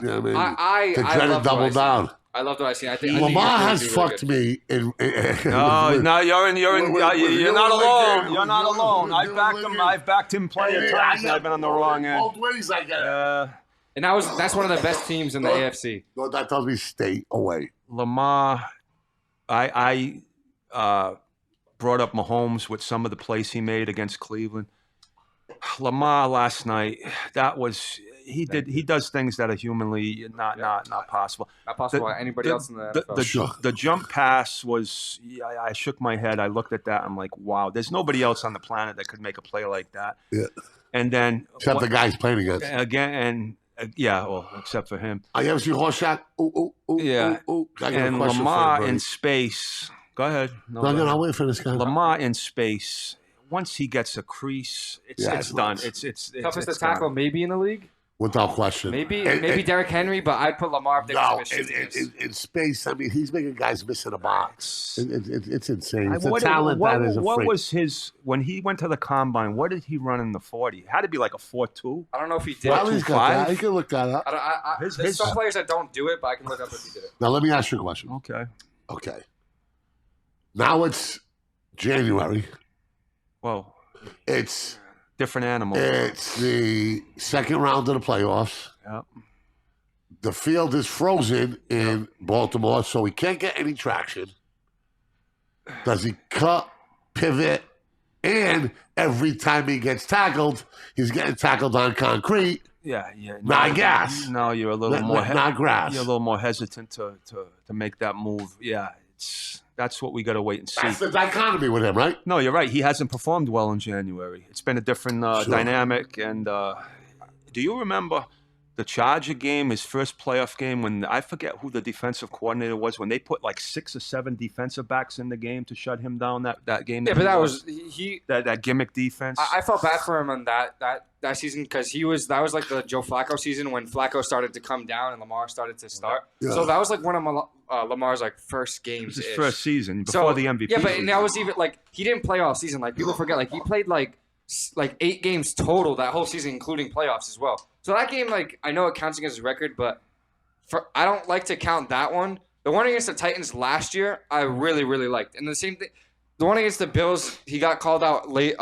You know what I mean? I to try to loved double what I seen. down. I loved what I seen. I think Lamar has really fucked good. me. No, you're not alone. You're not alone. I've backed him plenty of times. I've been on the wrong end. Both ways I get it. And that's one of the best teams in the AFC. No, that tells me stay away. Lamar, I brought up Mahomes with some of the plays he made against Cleveland. Lamar last night, he does things that are humanly not possible. Not possible by anybody else in the NFL. The jump pass was, I shook my head. I looked at that. I'm like, wow, there's nobody else on the planet that could make a play like that. Yeah. And then Except the guys playing against. Again, well, except for him. You ever see horse shot? Yeah. And Lamar in space. Go ahead. No, I'll wait for this guy. Lamar in space. Once he gets a crease, it's done. It's toughest to tackle maybe in the league. Without question. Maybe Derrick Henry, but I'd put Lamar up there. No, in space, I mean, he's making guys miss in a box. It's insane. It's a talent that is a freak. What was his, when he went to the combine, what did he run in the 40? It had to be like a 4.2. I don't know if he did. Well, he's got that. You can look that up. There's some players that don't do it, but I can look up if he did it. Now, let me ask you a question. Okay. Now it's January. Well, it's different animal. It's the second round of the playoffs. Yep. The field is frozen in Baltimore, so he can't get any traction. Does he cut, pivot, and every time he gets tackled, he's getting tackled on concrete. Yeah. Not gas. No, you're a little more not grass. You're a little more hesitant to make that move. Yeah, that's what we got to wait and see. That's the dichotomy with him, right? No, you're right. He hasn't performed well in January. It's been a different dynamic. And do you remember the Charger game, his first playoff game, when I forget who the defensive coordinator was, when they put like 6 or 7 defensive backs in the game to shut him down that game? Yeah, but that gimmick defense. I felt bad for him on that season because that was like the Joe Flacco season when Flacco started to come down and Lamar started to start. Yeah. So that was like one of Lamar's like first games. His first season before the MVP. Yeah, but that was even like he didn't play all season. Like people forget, like he played like 8 games total that whole season, including playoffs as well. So that game, like I know it counts against his record, but I don't like to count that one. The one against the Titans last year, I really, really liked. And the same thing, the one against the Bills, he got called out late.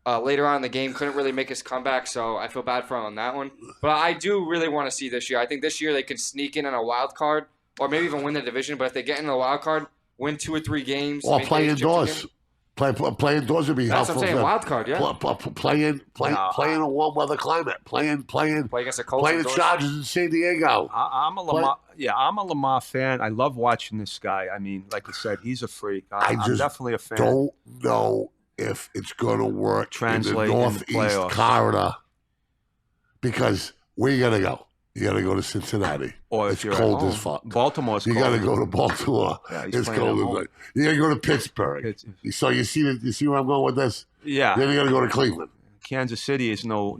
Later on in the game, couldn't really make his comeback, so I feel bad for him on that one. But I do really want to see this year. I think this year they can sneak in on a wild card, or maybe even win the division. But if they get in a wild card, win 2 or 3 games, or play indoors. Play indoors would be helpful. That's what I'm saying. Wild card, yeah. Play in a warm weather climate. Play against the Colts. Play the Chargers in San Diego. I'm a Lamar. Yeah, I'm a Lamar fan. I love watching this guy. I mean, like I said, he's a freak. I'm definitely a fan. Don't know if it's going to work Translate in the Northeast corridor, because where you got to go? You got to go to Cincinnati. Or it's cold as fuck. Baltimore's cold. You got to go to Baltimore. Yeah, it's cold as fuck. You got to go to Pittsburgh. So you see where I'm going with this? Yeah. Then you got to go to Cleveland. Kansas City is no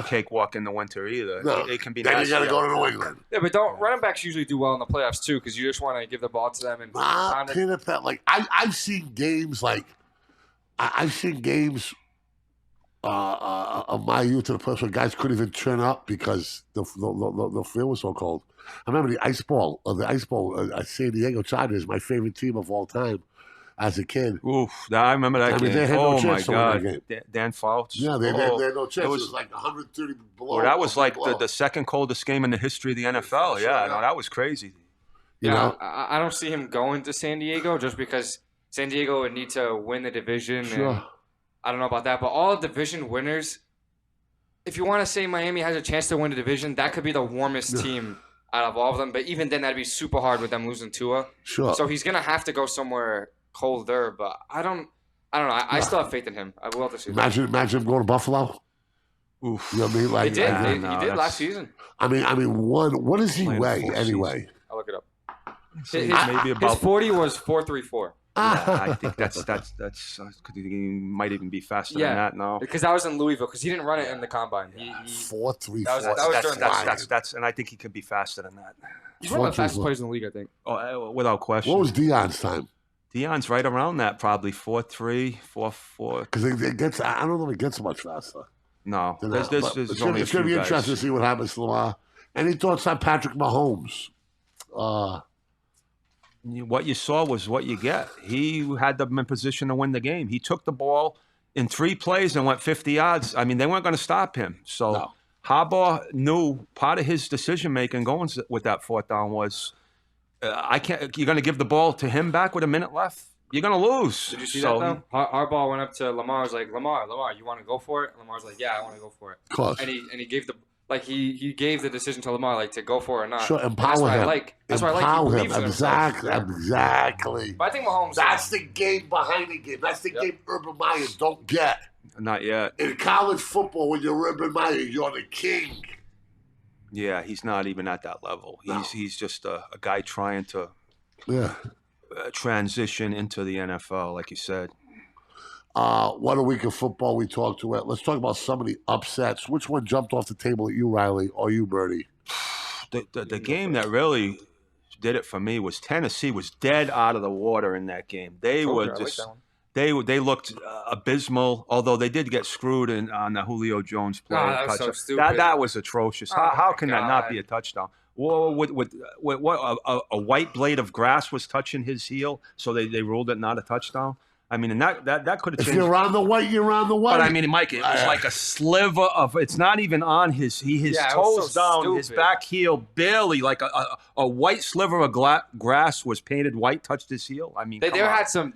cakewalk in the winter either. No. It can be then nice. You got to go to New England. Yeah, but running backs usually do well in the playoffs too, because you just want to give the ball to them and. Like I've seen games like. I've seen games of my youth to the place where guys couldn't even turn up because the field was so cold. I remember the ice ball at San Diego Chargers, my favorite team of all time as a kid. Oof, I remember that game. They had no chance my God. Dan Fouts. Yeah, they had no chance. It was like 130 below. Well, that was like the second coldest game in the history of the NFL. Yeah, no, that was crazy. You know? I don't see him going to San Diego just because San Diego would need to win the division. Sure. And I don't know about that, but all division winners, if you want to say Miami has a chance to win the division, that could be the warmest team out of all of them. But even then, that'd be super hard with them losing Tua. Sure. So he's going to have to go somewhere colder, but I don't know. I still have faith in him. I will have to see. Imagine him going to Buffalo. Oof. You know what I mean? Like, he did last season. I mean, what does he weigh anyway? I'll look it up. Maybe about his 40 was 4.34. Yeah, I think that's he might even be faster than that now. Because that was in Louisville. Because he didn't run it in the combine. 4.3. And I think he could be faster than that. He's one of the fastest players in the league, I think. Oh, without question. What was Deion's time? Deion's right around that, probably 4.3, 4.4. Because it gets. I don't know if it gets much faster. No, It's going to be interesting to see what happens to Lamar. Any thoughts on Patrick Mahomes? What you saw was what you get. He had them in position to win the game. He took the ball in 3 plays and went 50 yards. I mean, they weren't going to stop him. So Harbaugh knew part of his decision making going with that 4th down was, you're going to give the ball to him back with a minute left. You're going to lose. Did you see that, though? Harbaugh went up to Lamar. Was like, Lamar, you want to go for it? Lamar's like, yeah, I want to go for it. Of course. And he gave the he gave the decision to Lamar to go for it or not. Sure, empower him. That's why I like him. Exactly. But I think Mahomes. That's the game behind the game. That's the game Urban Meyer don't get. Not yet. In college football, when you're Urban Meyer, you're the king. Yeah, he's not even at that level. He's just a guy trying to transition into the NFL, like you said. What a week of football we talked to it. Let's talk about some of the upsets. Which one jumped off the table at you, Riley, or you, Birdie? The game that really did it for me was Tennessee was dead out of the water in that game. They were just they looked abysmal. Although they did get screwed on the Julio Jones play. That was so stupid. That was atrocious. How can that not be a touchdown? Well, with what a white blade of grass was touching his heel, so they ruled it not a touchdown. I mean, and that could have changed. If you're on the white, you're on the white. But I mean, Mike, it was like a sliver of. It's not even on his toes down, stupid. His back heel barely, like a white sliver of grass was painted white, touched his heel. I mean, they had some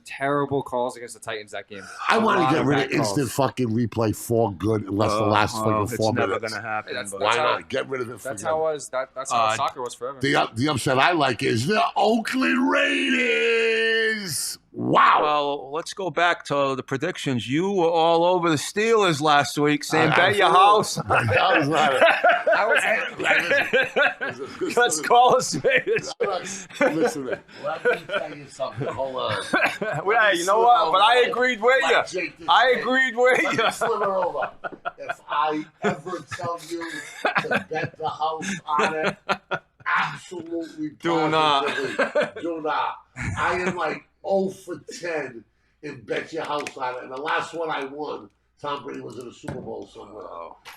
terrible calls against the Titans that game. I want to get rid of instant fucking replay for good unless the last fucking 4 minutes. It's never gonna happen. Why not get rid of it? That's how it was. That's how soccer was forever. The upset I like is the Oakland Raiders. Wow. Well, let's go back to the predictions. You were all over the Steelers last week, saying bet your house. Let's call us Raiders. Listen, let me tell you something. Hold on. You know what? But I agreed with you. I agreed with you. Over. If I ever tell you to bet the house on it, absolutely do not. Do not. I am like 0 for 10 and bet your house on it. And the last one I won, Tom Brady was in a Super Bowl somewhere.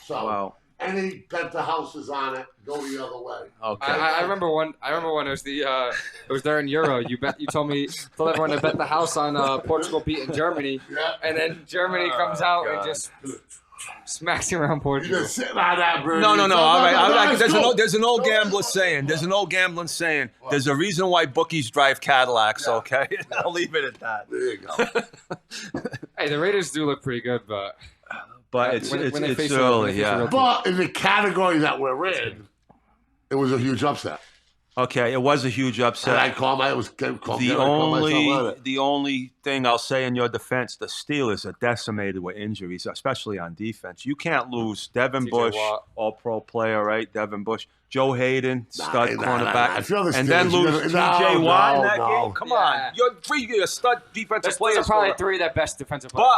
So any bet the houses on it, go the other way. Okay. I remember when it was it was during Euro. You told everyone to bet the house on Portugal beating Germany, and then Germany comes out and just smacks you around Portugal. You're just sitting on that, bro. No. All right. There's an old gambler saying. There's a reason why bookies drive Cadillacs. Yeah. Okay, I'll leave it at that. There you go. Hey, the Raiders do look pretty good, but it's early. Yeah. But in the category that we're in, it was a huge upset. Okay, it was a huge upset. And the only thing I'll say in your defense, the Steelers are decimated with injuries, especially on defense. You can't lose Devin Bush, all-pro player, right? Devin Bush, Joe Hayden, stud cornerback, and then lose T.J. Watt in that game. Come on, you're stud defensive players. Those are probably 3 of the best defensive players.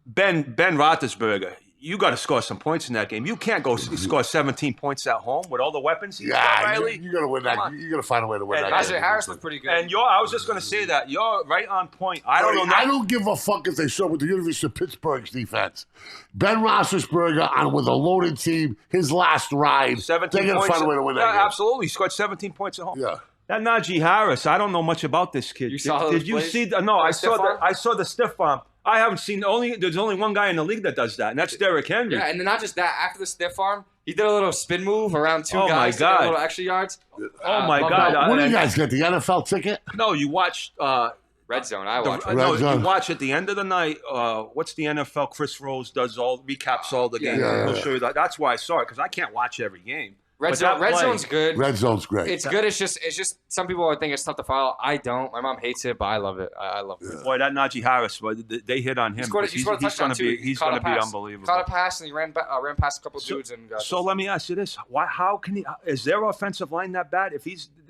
But Ben Roethlisberger, you got to score some points in that game. You can't go score 17 points at home with all the weapons. You got to win that. You got to find a way to win that. Najee Harris was pretty good. And I was just going to say that you're right on point. I don't give a fuck if they show with the University of Pittsburgh's defense. Ben Roethlisberger with a loaded team, his last ride. They're going to find a way to win that game. Absolutely, he scored 17 points at home. Yeah. That Najee Harris, I don't know much about this kid. Did you see? No, I saw the stiff arm. I haven't seen there's only one guy in the league that does that, and that's Derrick Henry. Yeah, and then not just that. After the stiff arm, he did a little spin move around 2 guys to get a little extra yards. Oh my God! What do you guys get? The NFL ticket? No, you watch Red Zone. I watch. You watch at the end of the night. What's the NFL? Chris Rose recaps all the games. Yeah. He'll show you that. That's why I saw it because I can't watch every game. Red zone's good. Red zone's great. It's good. It's just some people would think it's tough to follow. I don't. My mom hates it, but I love it. I love it. Boy, that Najee Harris, boy, they hit on him. He's going to be unbelievable. Caught a pass and he ran past a couple dudes and. So let me ask you this: how can he? Is their offensive line that bad? If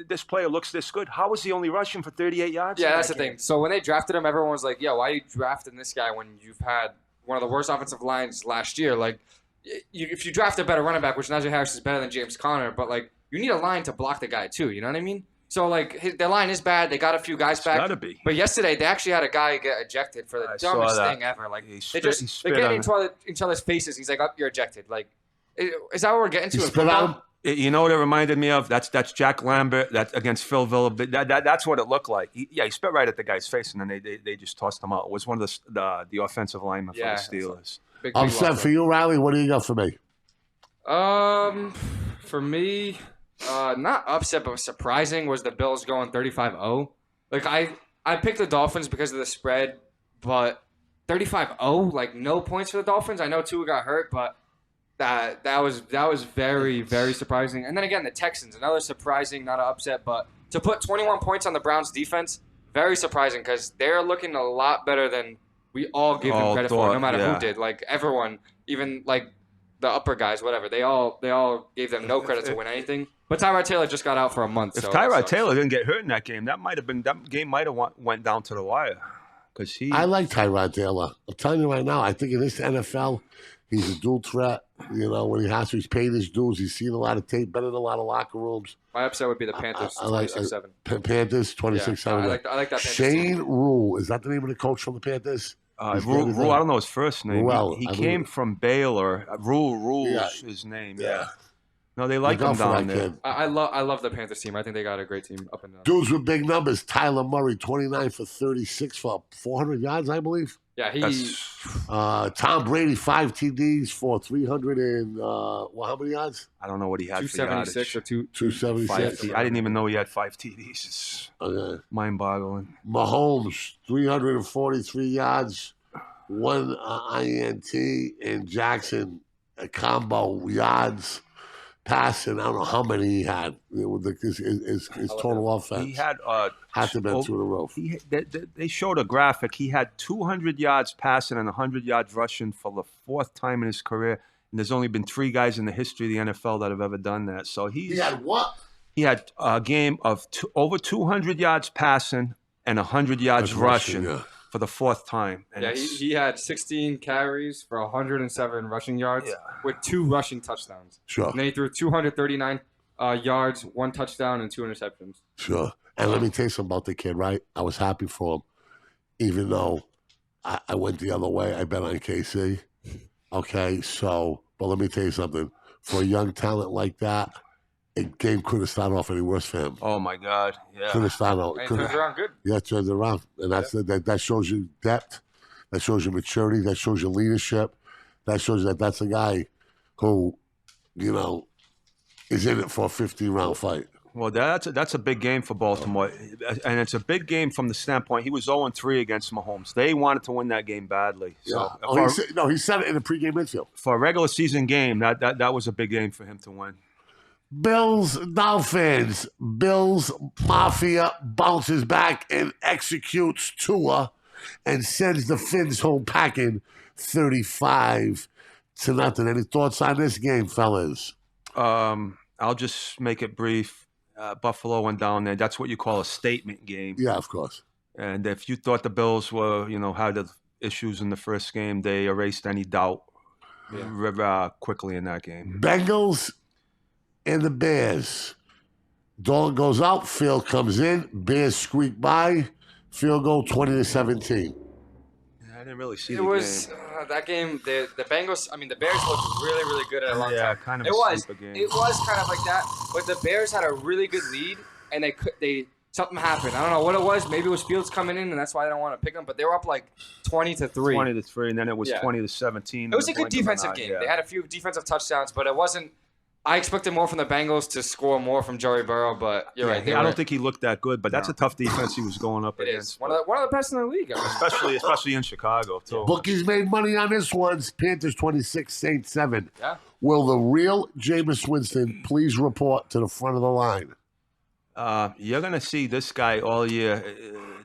this player looks this good, how is he only rushing for 38 yards? Yeah, that's the thing. So when they drafted him, everyone was like, "Yeah, why are you drafting this guy when you've had one of the worst offensive lines last year?" Like, if you draft a better running back, which Najee Harris is better than James Conner, but like you need a line to block the guy too. You know what I mean? So like their line is bad. They got a few guys back. Gotta be. But yesterday they actually had a guy get ejected for the dumbest thing ever. Like they get into each other's faces. He's like, "Oh, you're ejected." Like, is that what we're getting to? You know what it reminded me of? That's Jack Lambert. That's against Phil Villa. That's what it looked like. He spit right at the guy's face, and then they just tossed him out. It was one of the offensive linemen for the Steelers. I'm set for you, Riley. What do you got for me? For me, not upset, but surprising was the Bills going 35-0. Like I picked the Dolphins because of the spread, but 35-0, like no points for the Dolphins. I know Tua got hurt, but. That was very, very surprising. And then again, the Texans, another surprising, not an upset, but to put 21 points on the Browns defense, very surprising because they're looking a lot better than we all give them credit for, no matter who did. Like everyone, even like the upper guys, whatever, they all gave them no credit to win anything. But Tyrod Taylor just got out for a month. If Tyrod Taylor didn't get hurt in that game, that game might have went down to the wire. I like Tyrod Taylor. I'm telling you right now, I think in this NFL, he's a dual threat. You know, when he has to, he's paid his dues. He's seen a lot of tape, been in a lot of locker rooms. My upset would be the Panthers, 26-7. Panthers, 26-7. I like that Panthers Shane team. Rule. Is that the name of the coach from the Panthers? Rule, I don't know his first name. Ruel, he came from Baylor. Rule's his name. Yeah. No, they like him down there. I love the Panthers team. I think they got a great team up and down. Dudes with big numbers. Tyler Murray, 29 for 36 for 400 yards, I believe. Yeah, Tom Brady, 5 TDs for 300 and how many yards? I don't know what he had. 276 or 276. I didn't even know he had 5 TDs. It's mind-boggling. Mahomes, 343 yards, 1 INT, and Jackson, a combo yards. Passing, I don't know how many he had. His total offense. He had to have been through the roof. They showed a graphic. He had 200 yards passing and 100 yards rushing for the 4th time in his career. And there's only been 3 guys in the history of the NFL that have ever done that. So he had what? He had a game of over 200 yards passing and 100 yards rushing. For the 4th time. And he had 16 carries for 107 rushing yards with 2 rushing touchdowns. Sure. And then he threw 239 yards, 1 touchdown, and 2 interceptions. Sure. And let me tell you something about the kid, right? I was happy for him, even though I went the other way. I bet on KC. Okay, but let me tell you something. For a young talent like that, a game couldn't start off any worse for him. Oh my God! Yeah, couldn't start off. Turns around good. Yeah, turns around, and that shows you depth. That shows you maturity. That shows you leadership. That shows you that's a guy who, is in it for a 15-round fight. Well, that's a big game for Baltimore, and it's a big game from the standpoint he was 0-3 against Mahomes. They wanted to win that game badly. Yeah. He said it in the pregame midfield. For a regular season game, that was a big game for him to win. Bills, Dolphins. Bills Mafia bounces back and executes Tua and sends the Finns home packing 35-0. Any thoughts on this game, fellas? I'll just make it brief. Buffalo went down there. That's what you call a statement game. Yeah, of course. And if you thought the Bills were, had the issues in the first game, they erased any doubt quickly in that game. Bengals and the Bears. Dolan goes out, field comes in, Bears squeak by, field goal 20-17. I didn't really see game. That game, the Bengals, the Bears looked really, really good at a long time. Yeah, kind of It was kind of like that, but the Bears had a really good lead, and something happened. I don't know what it was. Maybe it was Fields coming in, and that's why I don't want to pick them, but they were up like 20-3. 20-3, and then it was 20-17. It was a good defensive game. Yeah. They had a few defensive touchdowns, but it wasn't. I expected more from the Bengals to score more from Joey Burrow, but you're right. I don't think he looked that good, but that's a tough defense he was going up against. Is. One of the best in the league. Especially in Chicago, too. Bookies made money on this one. Panthers 26, Saints 7. Yeah. Will the real Jameis Winston please report to the front of the line? You're going to see this guy all year,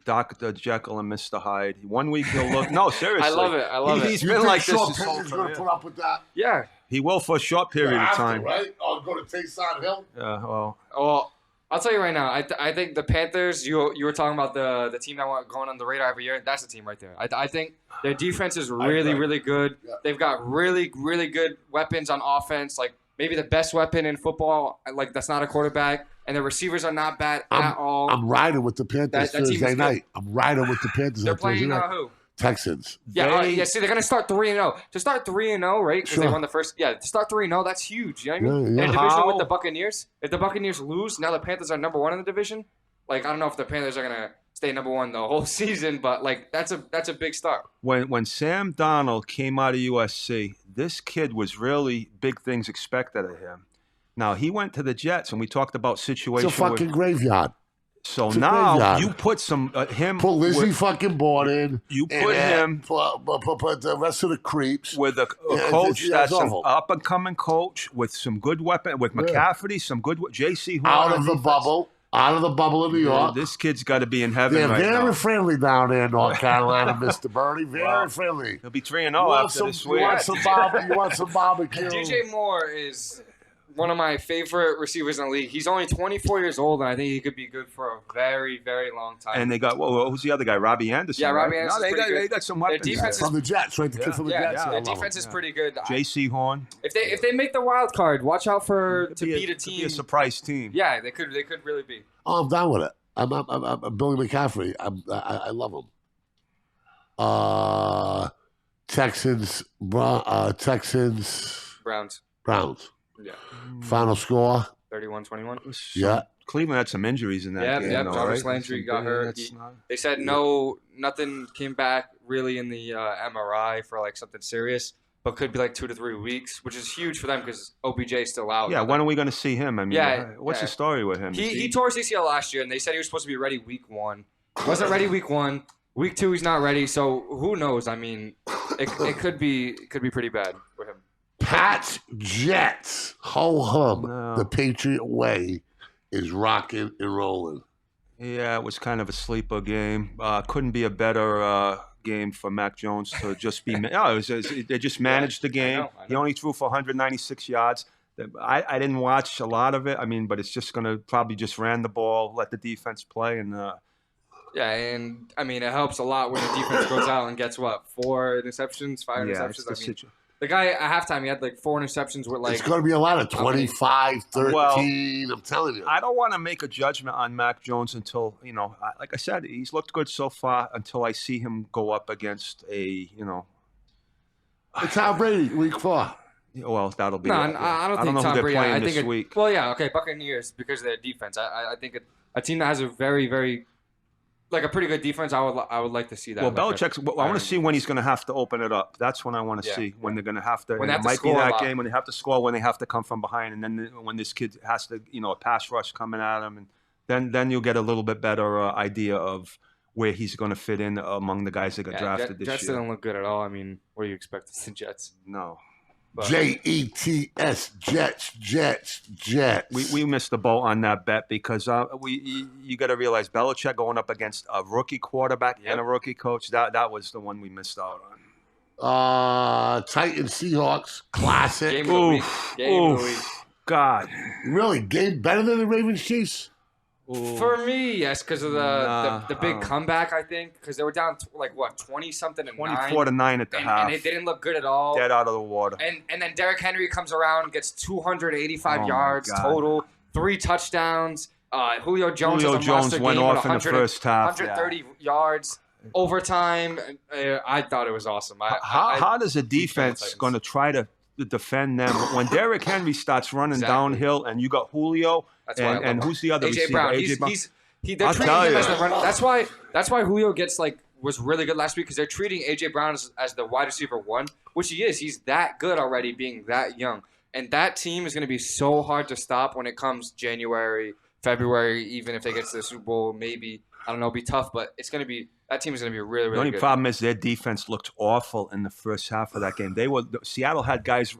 Dr. Jekyll and Mr. Hyde. 1 week he'll look. No, seriously. I love it. He's You been think like this Sean his whole Payton's going to career. put up with that? Yeah. He will for a short period of After, time. right? Or go to Taysom Hill? Well, Well, I'll tell you right now. I think the Panthers. You were talking about the team that went going on the radar every year. That's the team right there. I think their defense is really good. Yeah. They've got really good weapons on offense. Like maybe the best weapon in football. Like that's not a quarterback. And the receivers are not bad at all. I'm riding with the Panthers That team is Thursday good. night. I'm riding with the Panthers They're on Thursday playing night. who? Texans. Yeah, see, they're gonna start 3-0. To start 3-0, right? Because Sure. they won the first. Yeah, to start 3-0, that's huge. You know what I mean? Yeah. In a division How? with the Buccaneers, if the Buccaneers lose, now the Panthers are number one in the division. Like I don't know if the Panthers are gonna stay number one the whole season, but like that's a big start. when Sam Darnold came out of USC, this kid was really big things expected of him. Now, he went to the Jets, and we talked about It's situation a fucking graveyard. So it's a now graveyard. you put some him. Put Lizzie with, fucking Bourne in. you and put him put the rest of the creeps. with a Yeah, coach that's that's an awful. up and coming coach with some good weapon with McCaffrey, some good JC Horn Out on of the defense. bubble. Out of the bubble in New York. This kid's got to be in heaven They're right very now. friendly down there in North Carolina, Mr. Birdie. Very Wow. friendly. He'll be 3-0 You want after some, this you week. want some barbecue? DJ Moore is one of my favorite receivers in the league. He's only 24 years old, and I think he could be good for a very long time. And they got who's the other guy? Robbie Anderson. Yeah, right? Robbie Anderson's No, pretty good. they got some Their weapons. defense is- From the Jets, right? The kid from the Jets. I their love defense him. is pretty good. JC Horn. If they make the wild card, watch out to beat a Could be team. a surprise team. Yeah, they could really be. Oh, I'm down with it. I'm Billy McCaffrey. I love him. Texans, Browns. Browns. Yeah. Final score. 31-21. Yeah. Cleveland had some injuries in that game. Yeah. though, Jarvis right? Landry got hurt. That's not- They said nothing came back really in the MRI for like something serious, but could be like 2 to 3 weeks, which is huge for them because OBJ is still out. Yeah, when are we going to see him? I mean, what's yeah. the story with him? He tore his ACL last year, and they said he was supposed to be ready week 1. Wasn't ready week 1. Week 2, he's not ready. So who knows? I mean, it could be pretty bad for him. Pats, Jets, ho hum. No. The Patriot way is rocking and rolling. Yeah, it was kind of a sleeper game. Couldn't be a better game for Mac Jones to just be. They just managed the game. I know. He only threw for 196 yards. I didn't watch a lot of it. I mean, but it's just going to probably just ran the ball, let the defense play, and Yeah, and I mean, it helps a lot when the defense goes out and gets 5 interceptions. I mean, the guy at halftime, he had like 4 interceptions with like. It's going to be a lot of 25, 13. Well, I'm telling you. I don't want to make a judgment on Mac Jones until, like I said, he's looked good so far until I see him go up against a. It's Tom Brady, week 4. Well, that'll be. No, it. I don't know think who Tom they're Brady. playing I think this week. Well, yeah, okay, Buccaneers because of their defense. I think a team that has a very like a pretty good defense. I would like to see that. Well, like Belichick's. I want to see when he's going to have to open it up. That's when I want to see when they're going to have to. When they have it to might be score a that lot. game when they have to score, when they have to come from behind, and then when this kid has to, a pass rush coming at him, and then you'll get a little bit better idea of where he's going to fit in among the guys that got drafted this Jets year. didn't look good at all. I mean, what do you expect the Jets? No. But, Jets, Jets. We missed the boat on that bet because you got to realize Belichick going up against a rookie quarterback and a rookie coach, that was the one we missed out on. Titans, Seahawks, classic. Game of the week. Game of the week. God. Really, game better than the Ravens Chiefs? For me, yes, because of the big I don't- comeback. I think because they were down 20-something and 24-9 at the half. and they didn't look good at all. Dead out of the water. And then Derrick Henry comes around, gets 285 Oh, my yards God. total, 3 touchdowns. Julio Jones Julio has a Jones monster went game off with in the 100 first half. 130 yards, overtime. I thought it was awesome. How does a defense Titans. going to try to defend them when Derrick Henry starts running Exactly. downhill and you got Julio That's why I love and him. who's the other AJ receiver? Brown. AJ Brown. They're I'll treating tell him you. as the runner. That's why Julio was really good last week because they're treating AJ Brown as the wide receiver 1, which he is. He's that good already, being that young. And that team is going to be so hard to stop when it comes January, February, even if they get to the Super Bowl, maybe. I don't know. It'll be tough, but it's going to be – that team is going to be really, really The only good. problem is their defense looked awful in the first half of that game. Seattle had guys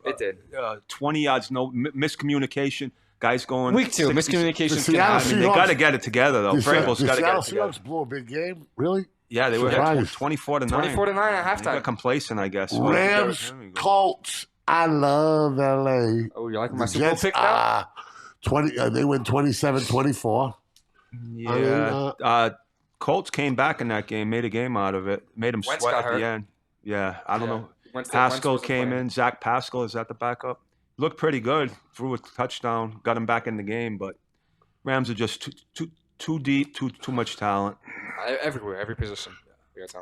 20 yards, no miscommunication. Guys going week 2, miscommunication. They got to get it together though. Vrabel's got to get it together. Seahawks blew a big game, really? Yeah, they were 24-9. 24-9 at halftime. They got complacent, I guess. Rams, Colts. I love LA. Oh, you like my Super Bowl pick now? 20. They win 27-24. Yeah. Colts came back in that game, made a game out of it, made them Wentz sweat got at hurt. the end. Yeah, I don't know. Wentz Pascal came in. Zach Pascal is that the backup? Looked pretty good. Threw a touchdown, got him back in the game. But Rams are just too deep, too much talent. Everywhere, every position.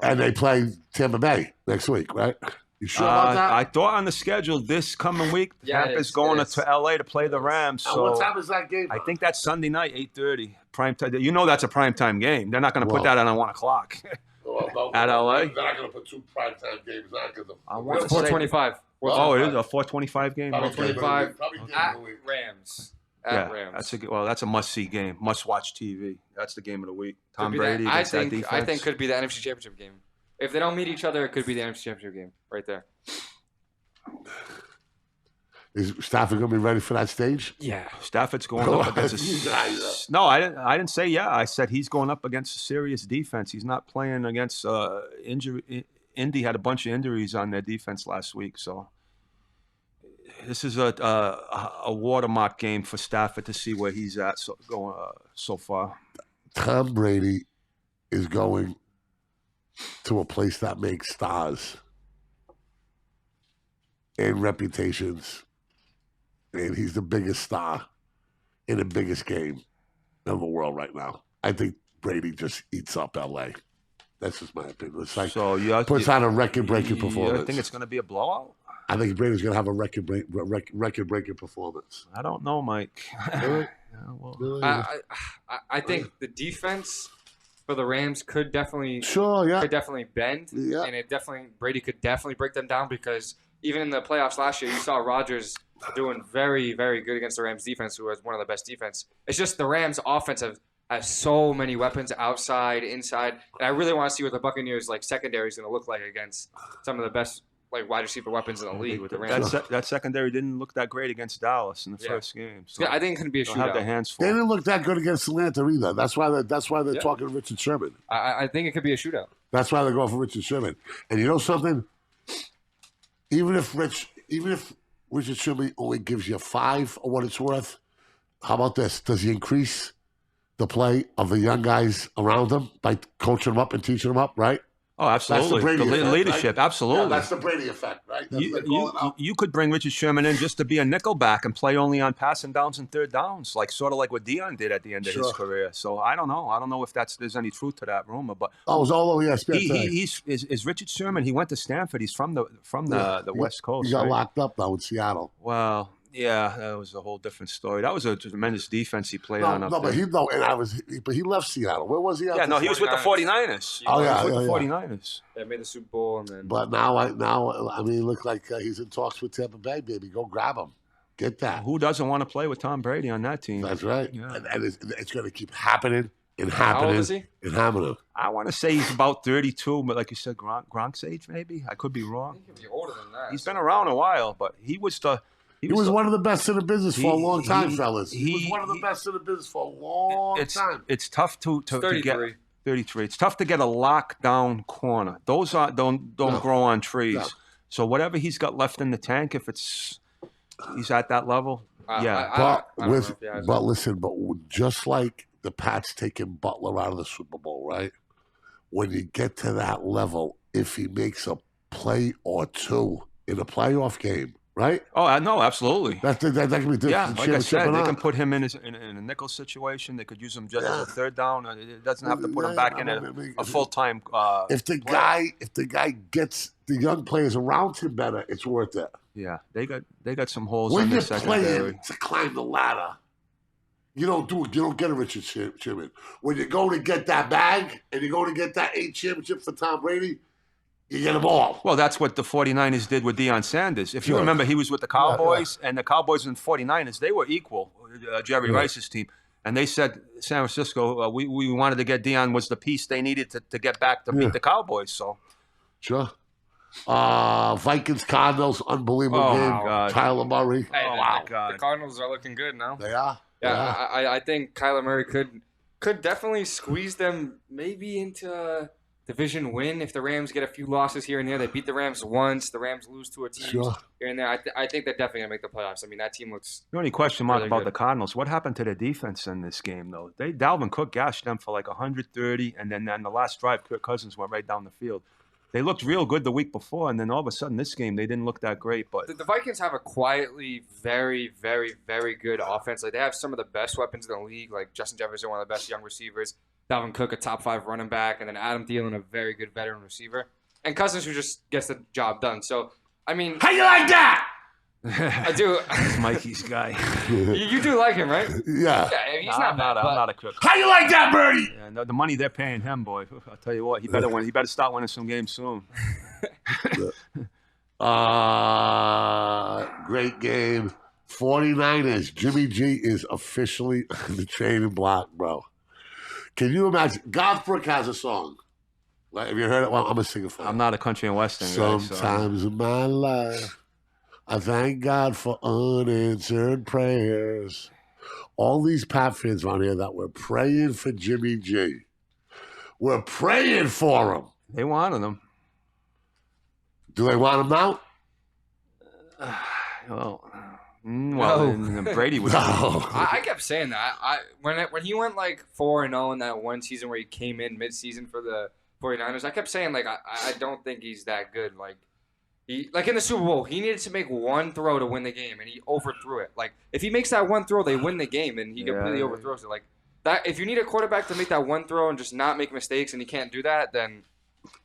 And they play Tampa Bay next week, right? You sure about that? I thought on the schedule this coming week, Tampa's going to LA to play the Rams. So what time is that game? I think that's Sunday night, 8:30. Prime time. You know that's a prime time game. They're not going to put that on at 1 o'clock. At LA? They're not going to put 2 primetime games on because of 4:25. Oh, it is a 4:25 game. 4:25 at Rams. Rams. That's a must-see game, must-watch TV. That's the game of the week. Tom Brady. I think could be the NFC Championship game. If they don't meet each other, it could be the NFC Championship game right there. Is Stafford going to be ready for that stage? Yeah, Stafford's going up against No, I didn't say yeah. I said he's going up against a serious defense. He's not playing against injury. Indy had a bunch of injuries on their defense last week, so this is a watermark game for Stafford to see where he's at so far. Tom Brady is going to a place that makes stars and reputations. And he's the biggest star in the biggest game of the world right now. I think Brady just eats up L.A. That's just my opinion. It's like puts on a record-breaking performance. I think it's going to be a blowout. I think Brady's going to have a record-breaking performance. I don't know, Mike. Really? I think the defense for the Rams could definitely bend, and Brady could definitely break them down because even in the playoffs last year, you saw Rodgers doing very, very good against the Rams defense, who was one of the best defense. It's just the Rams offense has so many weapons outside, inside, and I really want to see what the Buccaneers secondary is going to look like against some of the best wide receiver weapons in the league with the Rams. That secondary didn't look that great against Dallas in the first game. So I think it could be a shootout. Have their hands full. They didn't look that good against Atlanta either. That's why they're talking to Richard Sherman. I think it could be a shootout. That's why they're going for Richard Sherman. And you know something? Even if Richard Sherman only gives you 5 or what it's worth, how about this? Does he increase the play of the young guys around him by coaching them up and teaching them up, right? Oh, absolutely. That's the Brady effect, leadership, right? absolutely. Yeah, that's the Brady effect, right? You could bring Richard Sherman in just to be a nickel back and play only on passing downs and third downs, sort of like what Dion did at the end of his career. So I don't know. I don't know if there's any truth to that rumor, but it was all over ESPN. Is Richard Sherman. He went to Stanford. He's from the West Coast. He got right? locked up though in Seattle. Well. Yeah, that was a whole different story. That was a tremendous defense he played on. But he left Seattle. Where was he at? Yeah, he was with the 49ers. Oh yeah, with the 49ers. They made the Super Bowl and then. But now it looks like he's in talks with Tampa Bay. Baby, go grab him. Get that. Who doesn't want to play with Tom Brady on that team? That's right. Yeah. And it's going to keep happening and happening. How old is he? And happening. I want to say he's about 32, but like you said, Gronk's age maybe. I could be wrong. He could be older than that. He's been around a while, but he was the. He was one of the best in the business for a long time, fellas. He was one of the he- best in the business for a long time. It's tough to 33. get 33. It's tough to get a lockdown corner. Those don't grow on trees. No. So whatever he's got left in the tank, if he's at that level, yeah. But listen, just like the Pats taking Butler out of the Super Bowl, right? When you get to that level, if he makes a play or two in a playoff game, right? Oh, no, absolutely. That can be different. Yeah, like I said, they can put him in a nickel situation. They could use him just as a third down. It doesn't have to put him back in a full-time If the guy gets the young players around him better, it's worth it. Yeah, they got some holes When in you're the secondary. playing to climb the ladder, you don't get a Richard Sherman. When you're going to get that bag and you're going to get that 8 championship for Tom Brady, you get them all. Well, that's what the 49ers did with Deion Sanders. If you remember, he was with the Cowboys, and the Cowboys and 49ers, they were equal, Jerry Rice's team. And they said, San Francisco, we wanted to get Dion was the piece they needed to get back to beat the Cowboys. So, sure. Vikings Cardinals, unbelievable game. God. Kyler Murray. Hey, my God. The Cardinals are looking good now. They are. Yeah, I think Kyler Murray could definitely squeeze them maybe into a division win if the Rams get a few losses here and there. They beat the Rams once. The Rams lose to a team here and there. I think they're definitely going to make the playoffs. I mean, that team looks the only question mark really about good. the Cardinals, what happened to their defense in this game, though? Dalvin Cook gashed them for like 130, and then on the last drive, Kirk Cousins went right down the field. They looked real good the week before, and then all of a sudden this game, they didn't look that great. But the Vikings have a quietly very, very, very good offense. Like, they have some of the best weapons in the league, like Justin Jefferson, one of the best young receivers, Dalvin Cook, a top 5 running back, and then Adam Thielen, a very good veteran receiver, and Cousins, who just gets the job done. So, I mean, How you like that? I do. That's Mikey's guy. You do like him, right? Yeah. Yeah, he's I'm not bad. not a Cook. How you like that, Birdie? Yeah, no, the money they're paying him, boy. I'll tell you what, he better win. He better start winning some games soon. Great game. 49ers. Jimmy G is officially the trading block, bro. Can you imagine? Garth Brooks has a song. Like, have you heard it? Well, I'm going to sing it for you. I'm not a country and western guy. Sometimes in my life, I thank God for unanswered prayers. All these Pat fans around here that were praying for Jimmy G. We're praying for him. They wanted him. Do they want him out? And Brady was. No. I kept saying that. When he went like 4-0 in that one season where he came in mid-season for the 49ers, I kept saying like I don't think he's that good. Like in the Super Bowl, he needed to make one throw to win the game, and he overthrew it. Like if he makes that one throw, they win the game, and he completely overthrows it. Like that. If you need a quarterback to make that one throw and just not make mistakes, and he can't do that, then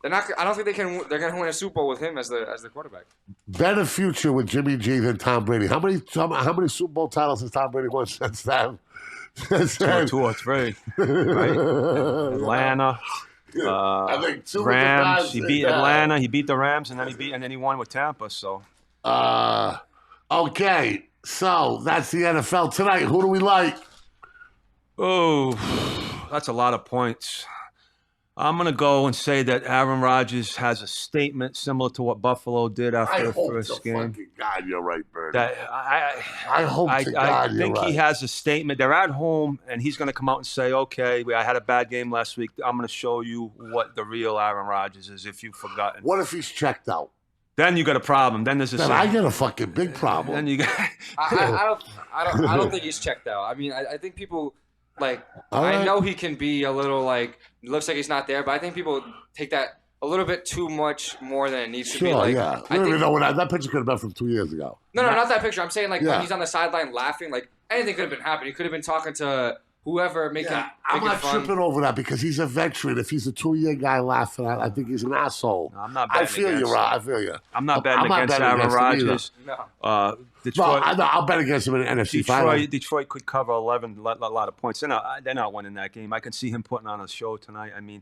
they're not. I don't think they can. They're going to win a Super Bowl with him as the quarterback. Better future with Jimmy G than Tom Brady. How many Super Bowl titles has Tom Brady won since then? Two or three. Right? Atlanta. I think two Rams. He beat Atlanta. He beat the Rams, and then he won with Tampa. So. Okay, so that's the NFL tonight. Who do we like? Oh, that's a lot of points. I'm going to go and say that Aaron Rodgers has a statement similar to what Buffalo did after the first game. Fucking God, you're right, Birdie. I hope to God I you're think right. he has a statement. They're at home, and he's going to come out and say, okay, I had a bad game last week. I'm going to show you what the real Aaron Rodgers is if you've forgotten. What if he's checked out? Then you got a problem. Then there's a Then I get a fucking big problem. Then you got I don't think he's checked out. I mean, I think people like. Right. I know he can be a little like. It looks like he's not there, but I think people take that a little bit too much more than it needs to be. Like, yeah. I don't even know when that picture could have been from 2 years ago. No, not that picture. I'm saying like when he's on the sideline laughing, like anything could have been happening. He could have been talking to whoever making. I'm not fun. tripping over that because he's a veteran. If he's a 2-year guy laughing, I think he's an asshole. No, I'm not. I feel you, Rob. I feel you. I'm not betting against Aaron Rodgers. No. Detroit. I'll bet against him in an NFC final. Detroit could cover 11, a lot of points. They're not winning that game. I can see him putting on a show tonight. I mean,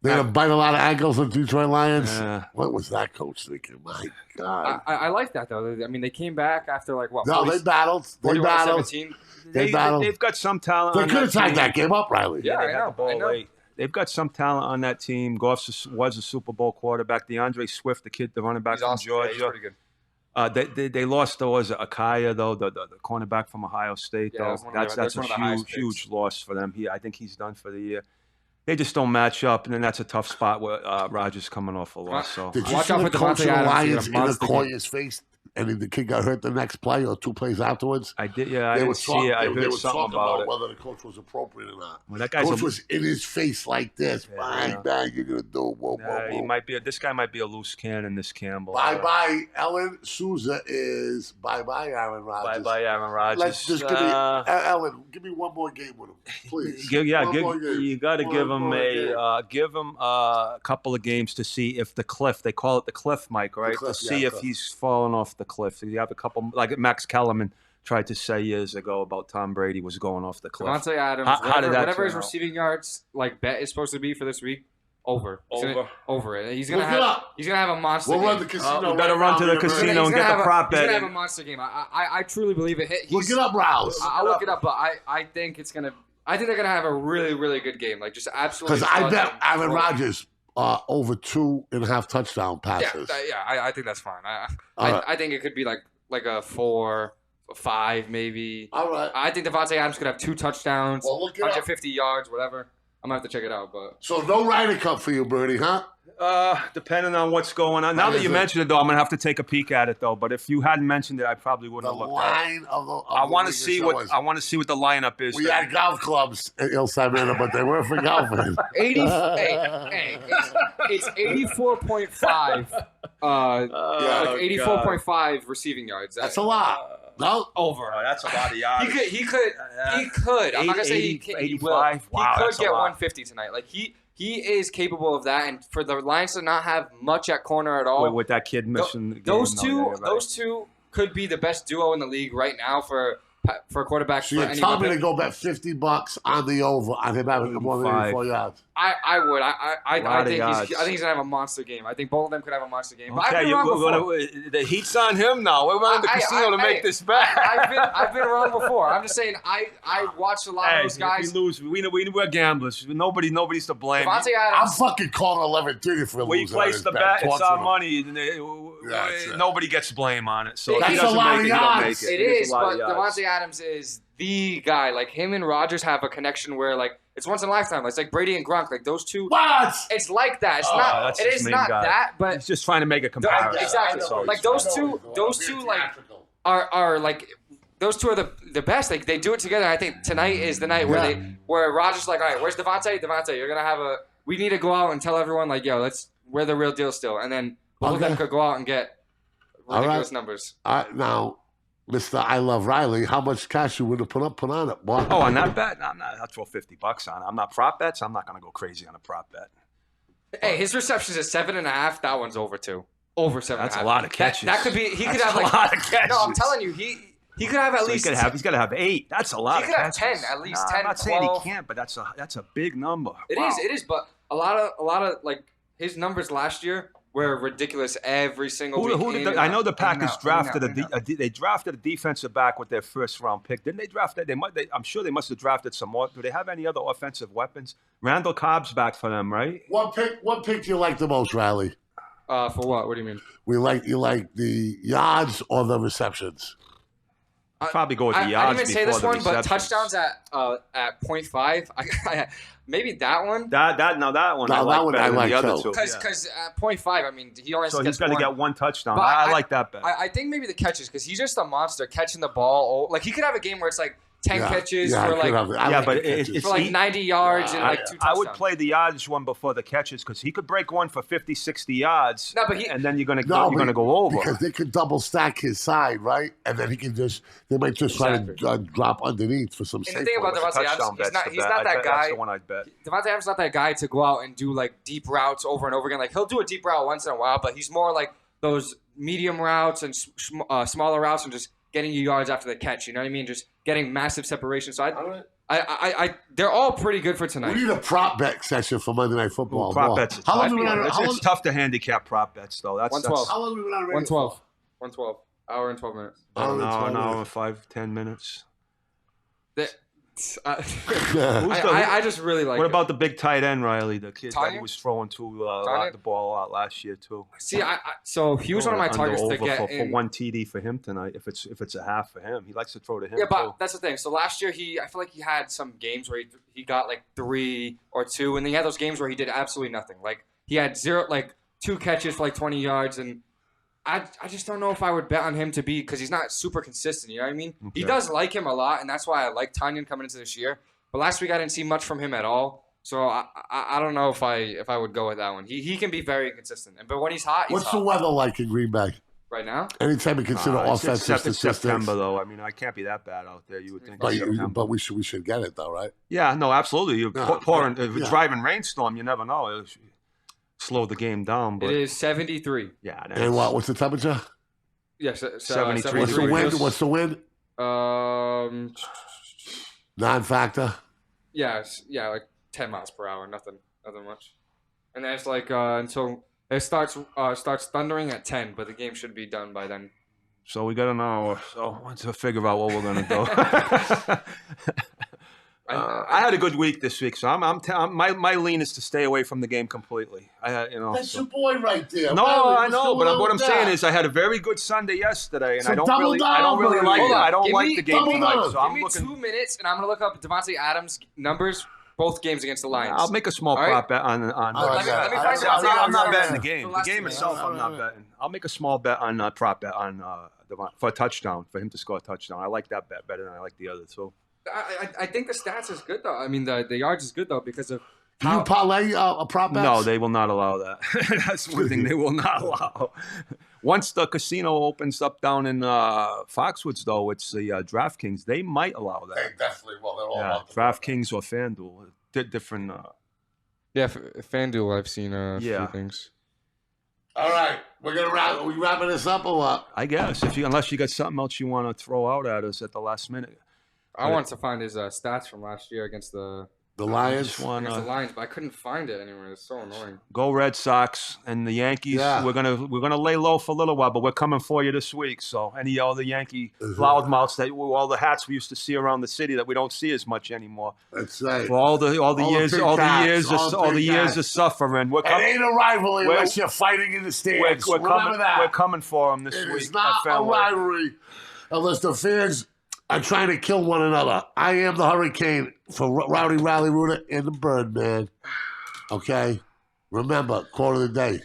They're going to bite a lot of ankles on Detroit Lions. Yeah. What was that coach thinking? My God. I like that, though. I mean, they came back after, like, what? No, 40, they battled. They 41 battled. 17? They've got some talent. They on could have that tied team. that game up, Riley. Yeah, They got the ball late. They've got some talent on that team. Goff was a Super Bowl quarterback. DeAndre Swift, the kid, the running back from Georgia. Yeah, he's pretty good. They lost, though, was Akaya, though, the cornerback from Ohio State, though. That's a huge loss for them. I think he's done for the year. They just don't match up, and then that's a tough spot where Rodgers coming off a loss. So Did you Watch see out the for coach of Devontae the Adams, Lions he in had a the monster Coyer's face, and the kid got hurt the next play or 2 plays afterwards? I did, yeah. I didn't see it. I heard something about it. Whether the coach was appropriate or not. Well, that guy's Coach was in his face like this. Bang, bang, you're going to do. Whoa, whoa. He might be. This guy might be a loose cannon. This Campbell. Bye-bye, Ellen Souza is bye-bye, Aaron Rodgers. Bye-bye, Aaron Rodgers. Let's just give me Ellen. Give me one more game with him, please. You got to give him a couple of games to see if the cliff. They call it the cliff, Mike, right? To see if he's fallen off the cliff. You have a couple, like Max Kellerman tried to say years ago about Tom Brady was going off the cliff. Devontae Adams, how did that whatever his turn out? receiving yards like bet is supposed to be for this week, over it. He's gonna Look have a monster. We'll game. run the casino. We better run to the casino and get the prop bet. He's gonna have a monster game. I truly believe it. Look it up, Rouse. I'll look it up, but I think it's gonna. I think they're gonna have a really, really good game. Like just absolutely. Because I bet Aaron Rodgers over 2.5 touchdown passes. I think that's fine. I think it could be like a 4, 5 maybe. All right. I think Devontae Adams could have 2 touchdowns, Well, look it up. 150 yards, whatever. I'm gonna have to check it out, but So no Ryder Cup for you, Birdie, huh? Depending on what's going on. Now that you mentioned it, though, I'm gonna have to take a peek at it, though. But if you hadn't mentioned it, I probably wouldn't The have looked at it. line of the. I want to see what the lineup is. We had golf clubs at Il Savannah, but they weren't for golfing. 80. It's 84.5. Like 84.5 receiving yards. That's a lot. No, Over. Oh, that's a lot of yards. He could. I'm not gonna say he will. Wow, he could get 150 tonight. Like he is capable of that. And for the Lions to not have much at corner at all, with that kid missing the game, those two could be the best duo in the league right now for quarterbacks. So you're telling me to go bet $50 on the over on him having more than 84 yards. I would. I think he's gonna have a monster game. I think both of them could have a monster game. But I've been wrong before. The heat's on him now. We're running the casino to make this bet. I've been wrong before. I'm just saying. I watched a lot of those guys. If we lose, we're gamblers. Nobody's to blame. Devontae I'm Adams. fucking calling 11:30 for a We loser. place the bet. It's our money. That's Nobody gets blame on it. So if he That's a doesn't lot make of it, he don't yards. make it. It is, a lot but of yards. Devontae Adams is the guy. Like him and Rodgers have a connection where like it's once in a lifetime. It's like Brady and Gronk. Like those two. What? It's like that. It's that's not. It his is main not guy. that. But He's just trying to make a comparison. Exactly. That's all Like he's those trying. two like are like those two are the best. Like they do it together. I think tonight is the night where Rodgers like, all right, where's Devontae? Devontae, you're gonna have we need to go out and tell everyone like, yo, we're the real deal still. And then both of them could go out and get ridiculous numbers. All right, now, Mr. I Love Riley, how much cash you would have put on it, boy? Oh, on that bet? No, I'll throw $50 on it. I'm not prop bets. I'm not going to go crazy on a prop bet. Hey, his receptions at 7.5. That one's over 2. Over 7.5. That's a lot of catches. That could be. He could have like a lot of catches. No, I'm telling you, he could have at least. He's got to have 8. That's a lot. He could have 10 at least. 10. I'm not 12. saying he can't, but that's a big number. It is. But a lot of like his numbers last year were ridiculous every single week. I know the Packers drafted they drafted a defensive back with their first round pick. Didn't they draft that? I'm sure they must have drafted some more. Do they have any other offensive weapons? Randall Cobb's back for them, right? What pick do you like the most, Riley? For what? What do you mean? You like the yards or the receptions? I'd probably go with the yards. I didn't even say this one, but receptions. touchdowns at 0.5. Maybe that one. That one. I like the other two. Because at 0.5, I mean, he only. So he's going to get 1 touchdown. But I like that bet. I think maybe the catches because he's just a monster catching the ball. Like he could have a game where it's like 10 catches for like it's for like 90 yards and like 2 touchdowns. I would play the yards one before the catches because he could break one for 50, 60 yards. No, but and then you're going to go over because they could double stack his side, right? And then they might just try to drop underneath for some. And the thing about Devontae Adams, he's not that guy. That's the one I'd bet. Devontae Adams is not that guy to go out and do like deep routes over and over again. Like he'll do a deep route once in a while, but he's more like those medium routes and smaller routes and just getting you yards after the catch, you know what I mean? Just getting massive separation. So they're all pretty good for tonight. We need a prop bet session for Monday Night Football. Prop bets. How long it's tough to handicap prop bets, though. 112. How long have we been on radio? 112. 112. Hour and 12 minutes. An hour and 5-10 minutes. I just really like. What about the big tight end, Riley? The kid that he Tanya? was throwing the ball out last year too. See, so he was one of my targets to get for 1 TD for him tonight. If it's a half for him, he likes to throw to him. Yeah, but too. that's the thing. So last year I feel like he had some games where he got like 3 or 2, and then he had those games where he did absolutely nothing. Like he had 2 catches for like 20 yards, and I just don't know if I would bet on him to be because he's not super consistent. You know what I mean? Okay. He does like him a lot, and that's why I like Tanyan coming into this year. But last week I didn't see much from him at all, so I don't know if I would go with that one. He can be very inconsistent, but when he's hot, he's What's hot. the weather like in Green Bay right now? Anytime you consider offensive statistics. It's September though. I mean, I can't be that bad out there. You would think. But we should get it though, right? Yeah, no, absolutely. You're driving rainstorm. You never know. It'll slow the game down. But it is 73. Yeah. And what's the temperature? Yes, 73. What's the wind? Non-factor. Yeah, like 10 miles per hour. Nothing much. And then it's like until it starts thundering at 10, but the game should be done by then. So we got an hour. So once we figure out what we're gonna do. I had a good week this week, so my lean is to stay away from the game completely. That's your boy right there. No, Riley, I know, but what I'm saying is I had a very good Sunday yesterday, and I don't really like it. I don't like the game tonight. So give me 2 minutes, and I'm gonna look up Devontae Adams' numbers. Both games against the Lions. I'll make a small prop bet on. Let me find out. I'm not betting the game. The game itself, I'm not betting. I'll make a small bet on prop bet on for a touchdown, for him to score a touchdown. I like that bet better than I like the other. So I think the stats is good though. I mean the yards is good though because of. Do you parlay a prop bet? No, they will not allow that. That's one thing they will not allow. Once the casino opens up down in Foxwoods, though, it's the DraftKings. They might allow that. They definitely will. They're all DraftKings or FanDuel. Different. Yeah, FanDuel, I've seen a few things. All right. We're going to wrapping this up or what? I guess. Unless you got something else you want to throw out at us at the last minute. I wanted to find his stats from last year against the Lions. The Lions, but I couldn't find it anywhere. It's so annoying. Go Red Sox and the Yankees. Yeah. We're gonna lay low for a little while, but we're coming for you this week. So any of the Yankee loudmouths all the hats we used to see around the city that we don't see as much anymore. That's right. For all the years of suffering. It ain't a rivalry unless you're fighting in the stands. We're coming for them this week. It's not a rivalry unless the fans are trying to kill one another. I am the Hurricane for Rowdy, Rally, Arruda, and the Birdman. Okay? Remember, quote of the day.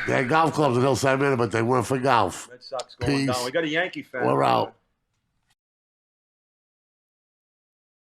They had golf clubs in Hillside Manor, but they weren't for golf. Red Sox going down. We got a Yankee fan. We're out.